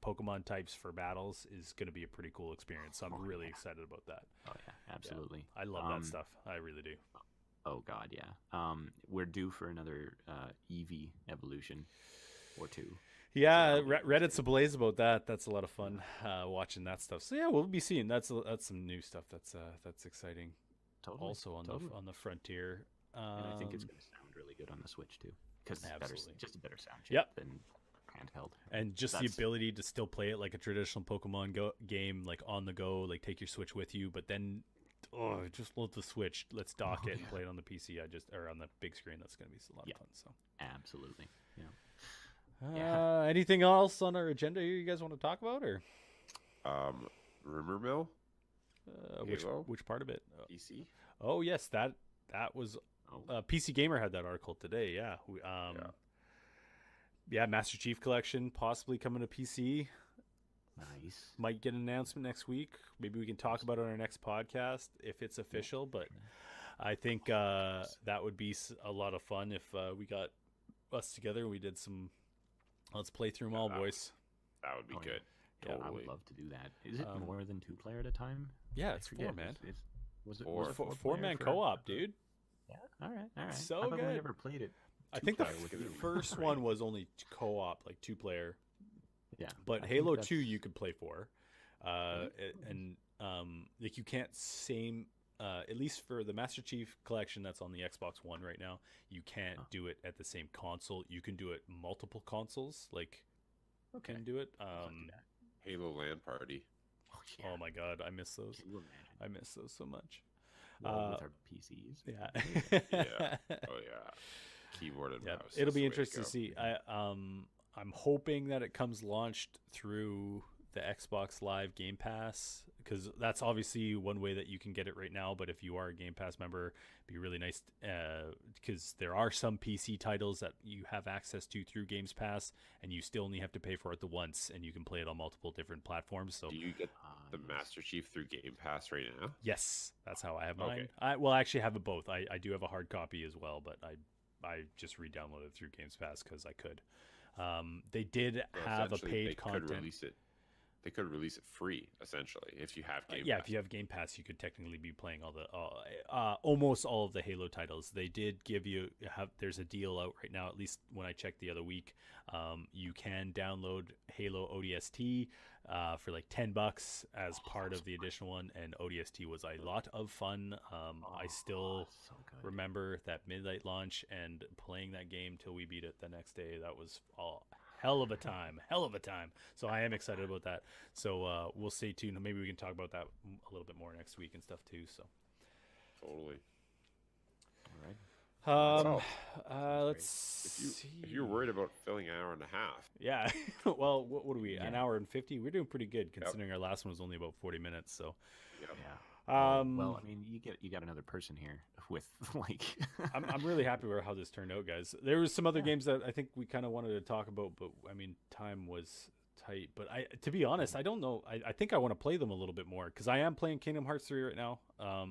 Pokemon types for battles is going to be a pretty cool experience. So I'm really excited about that. Oh yeah, absolutely. I love that stuff. I really do. Oh god, yeah. We're due for another Eevee evolution or two. Yeah, So, Reddit's ablaze about that. That's a lot of fun watching that stuff. So yeah, we'll be seeing that's some new stuff. That's exciting. Totally. Also on the frontier. And I think it's going to sound really good on the Switch too, because it's just a better sound chip Yep. than handheld. And just the ability to still play it like a traditional Pokemon game, like on the go, like take your Switch with you, but then just load the Switch, let's dock it and play it on the PC. Or on the big screen. That's going to be a lot of fun. So Absolutely. Yeah. anything else on our agenda here you guys want to talk about, or Rumor Mill Halo? which part of it? PC. Oh yes, that was PC Gamer had that article today. Yeah, Master Chief Collection possibly coming to PC. Nice. Might get an announcement next week. Maybe we can talk about it on our next podcast if it's official. But I think that would be a lot of fun if we got us together and we did some. Let's play through them all, boys. That would be good. Yeah, Totally. I would love to do that. Is it more than 2 player at a time? Yeah, I it's forget. 4, man. Was it Four-man co-op, dude. Yeah. All right. So I've good. only ever played it. I think the two-player with you. first one was only co-op, like 2-player. Yeah. But I Halo think 2 that's- you could play 4. And like you can't at least for the Master Chief Collection that's on the Xbox One right now, you can't do it at the same console. You can do it multiple consoles, like can do it. Halo LAN Party. Oh my god, I miss those. Can you imagine? I miss those so much. With our PCs. Yeah. Yeah. Oh yeah. Keyboard and Yeah, mouse. it'll is be the way to interesting to go. see. I'm hoping that it comes launched through the Xbox Live Game Pass, because that's obviously one way that you can get it right now. But if you are a Game Pass member, it'd be really nice, because there are some PC titles that you have access to through Games Pass, and you still only have to pay for it the once, and you can play it on multiple different platforms. So Do you get the Master Chief through Game Pass right now? yes, that's how I have mine. Okay. I actually have it both. I do have a hard copy as well, but I just re-downloaded it through Games Pass because I could. They did So have a essentially, paid they content. Could release it. They could release it free, essentially, if you have Game Yeah, Pass. if you have Game Pass, you could technically be playing all the almost all of the Halo titles. They did give there's a deal out right now, at least when I checked the other week. You can download Halo ODST for like $10 as part of the additional one, and ODST was a lot of fun. I still so good. remember that midnight launch and playing that game till we beat it the next day. That was all hell of a time. So I am excited about that. So we'll stay tuned. Maybe we can talk about that a little bit more next week and stuff too. So Totally. All right. let's see. If you're worried about filling an hour and a half, Yeah. Well, what are we? An Yeah. hour and 50? We're doing pretty good considering our last one was only about 40 minutes. So yeah. Well, I mean, you got another person here with like. I'm really happy with how this turned out, guys. There was some other games that I think we kind of wanted to talk about, but I mean, time was tight. But to be honest, I don't know. I think I want to play them a little bit more because I am playing Kingdom Hearts 3 right now.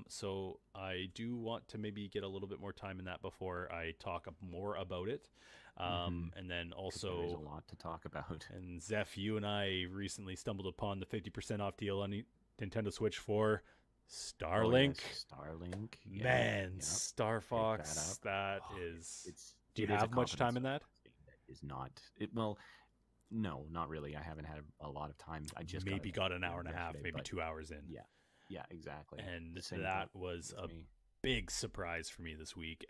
So I do want to maybe get a little bit more time in that before I talk more about it. And then also, there's a lot to talk about. And Zeph, you and I recently stumbled upon the 50% off deal on Nintendo Switch for Starlink. Oh, yes, Starlink. Yeah, Man, yep. Star Fox. That Oh, is. It's. Do you it is a have much time in confidence that? thing that is not. It well, no, not really. I haven't had a lot of time. I just Maybe got an hour and a half, yesterday, maybe but 2 hours in. yeah, exactly. And The same that thing was with a me. big surprise for me this week,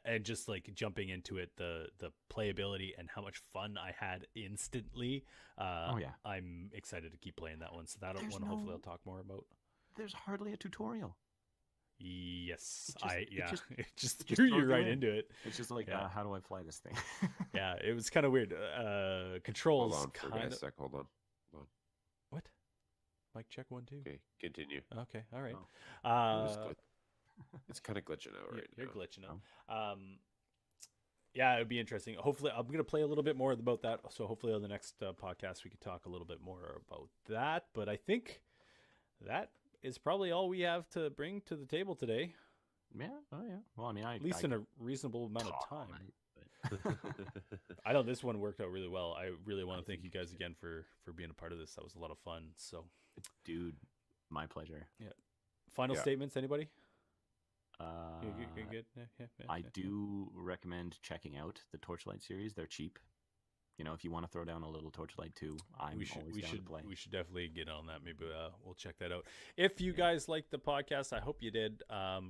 and just like jumping into it, the playability and how much fun I had instantly. Oh yeah, I'm excited to keep playing that one. So that There's one hopefully no- I'll talk more about. there's hardly a tutorial. Yes, It just it just just threw throws you you right in. into it. It's just like, Yeah. how do I fly this thing? Yeah, it was kind of weird. Controls Hold on for kind a of sec. Hold on. what? Mic check 1 2. Okay, continue. Okay, all right. It was it's kind of glitching out right You're now. glitching out. Yeah, it'd be interesting. Hopefully, I'm going to play a little bit more about that. So hopefully on the next podcast, we can talk a little bit more about that. But I think that is probably all we have to bring to the table today, Yeah. Oh yeah. Well, I mean, at least in a reasonable amount of talk all time. night, but- I know this one worked out really well. I really want I to thank you think guys again for being a part of this. That was a lot of fun. So, Dude, my pleasure. final Yeah. statements, anybody? Uh, You good? Yeah. I do recommend checking out the Torchlight series. They're cheap. You know, if you want to throw down a little Torchlight too, I'm always down to play. We should definitely get on that. Maybe we'll check that out. If you guys like the podcast, I hope you did.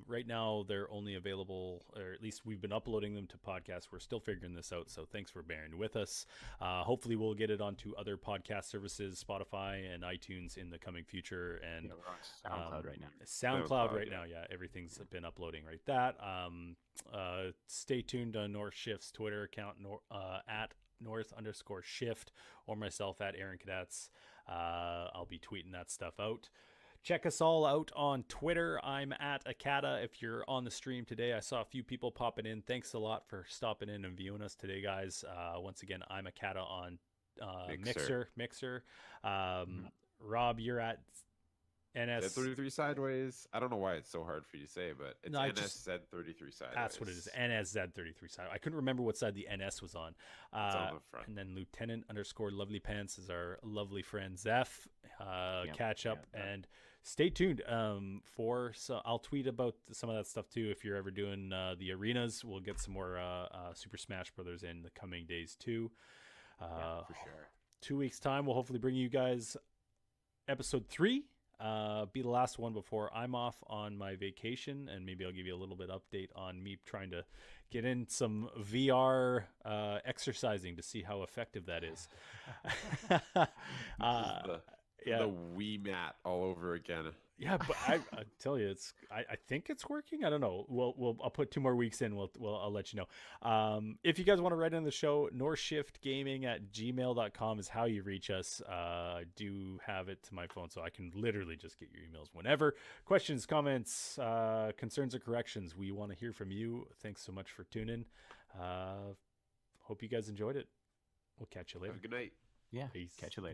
Right now they're only available, or at least we've been uploading them to podcasts. We're still figuring this out, so thanks for bearing with us. Hopefully we'll get it onto other podcast services, Spotify and iTunes in the coming future. And We're on SoundCloud right now. SoundCloud right yeah. now, yeah, everything's been uploading right. That stay tuned on North Shift's Twitter account, at North_Shift, or myself at Aaron Cadets. I'll be tweeting that stuff out. Check us all out on Twitter. I'm at Akata. If you're on the stream today, I saw a few people popping in. Thanks a lot for stopping in and viewing us today, guys. Once again, I'm Akata on Mixer. Rob, you're at NS. Z33 Sideways. I don't know why it's so hard for you to say, but it's NSZ33 Sideways. That's what it is. NSZ33 side. I couldn't remember what side the NS was on. It's on the front. And then Lieutenant_Lovely Pants is our lovely friend Zeph. Catch up and stay tuned so I'll tweet about some of that stuff too. If you're ever doing the arenas, we'll get some more Super Smash Brothers in the coming days too. For sure. 2 weeks time, we'll hopefully bring you guys episode 3. Be the last one before I'm off on my vacation, and maybe I'll give you a little bit update on me trying to get in some VR exercising to see how effective that is. The Wii mat all over again. Yeah, but I tell you, I think it's working. I don't know. I'll put 2 more weeks in. I'll let you know. If you guys want to write in the show, northshiftgaming@gmail.com is how you reach us. I do have it to my phone, so I can literally just get your emails whenever. Questions, comments, concerns, or corrections. We want to hear from you. Thanks so much for tuning. Hope you guys enjoyed it. We'll catch you later. Have a good night. Yeah. Peace. Catch you later.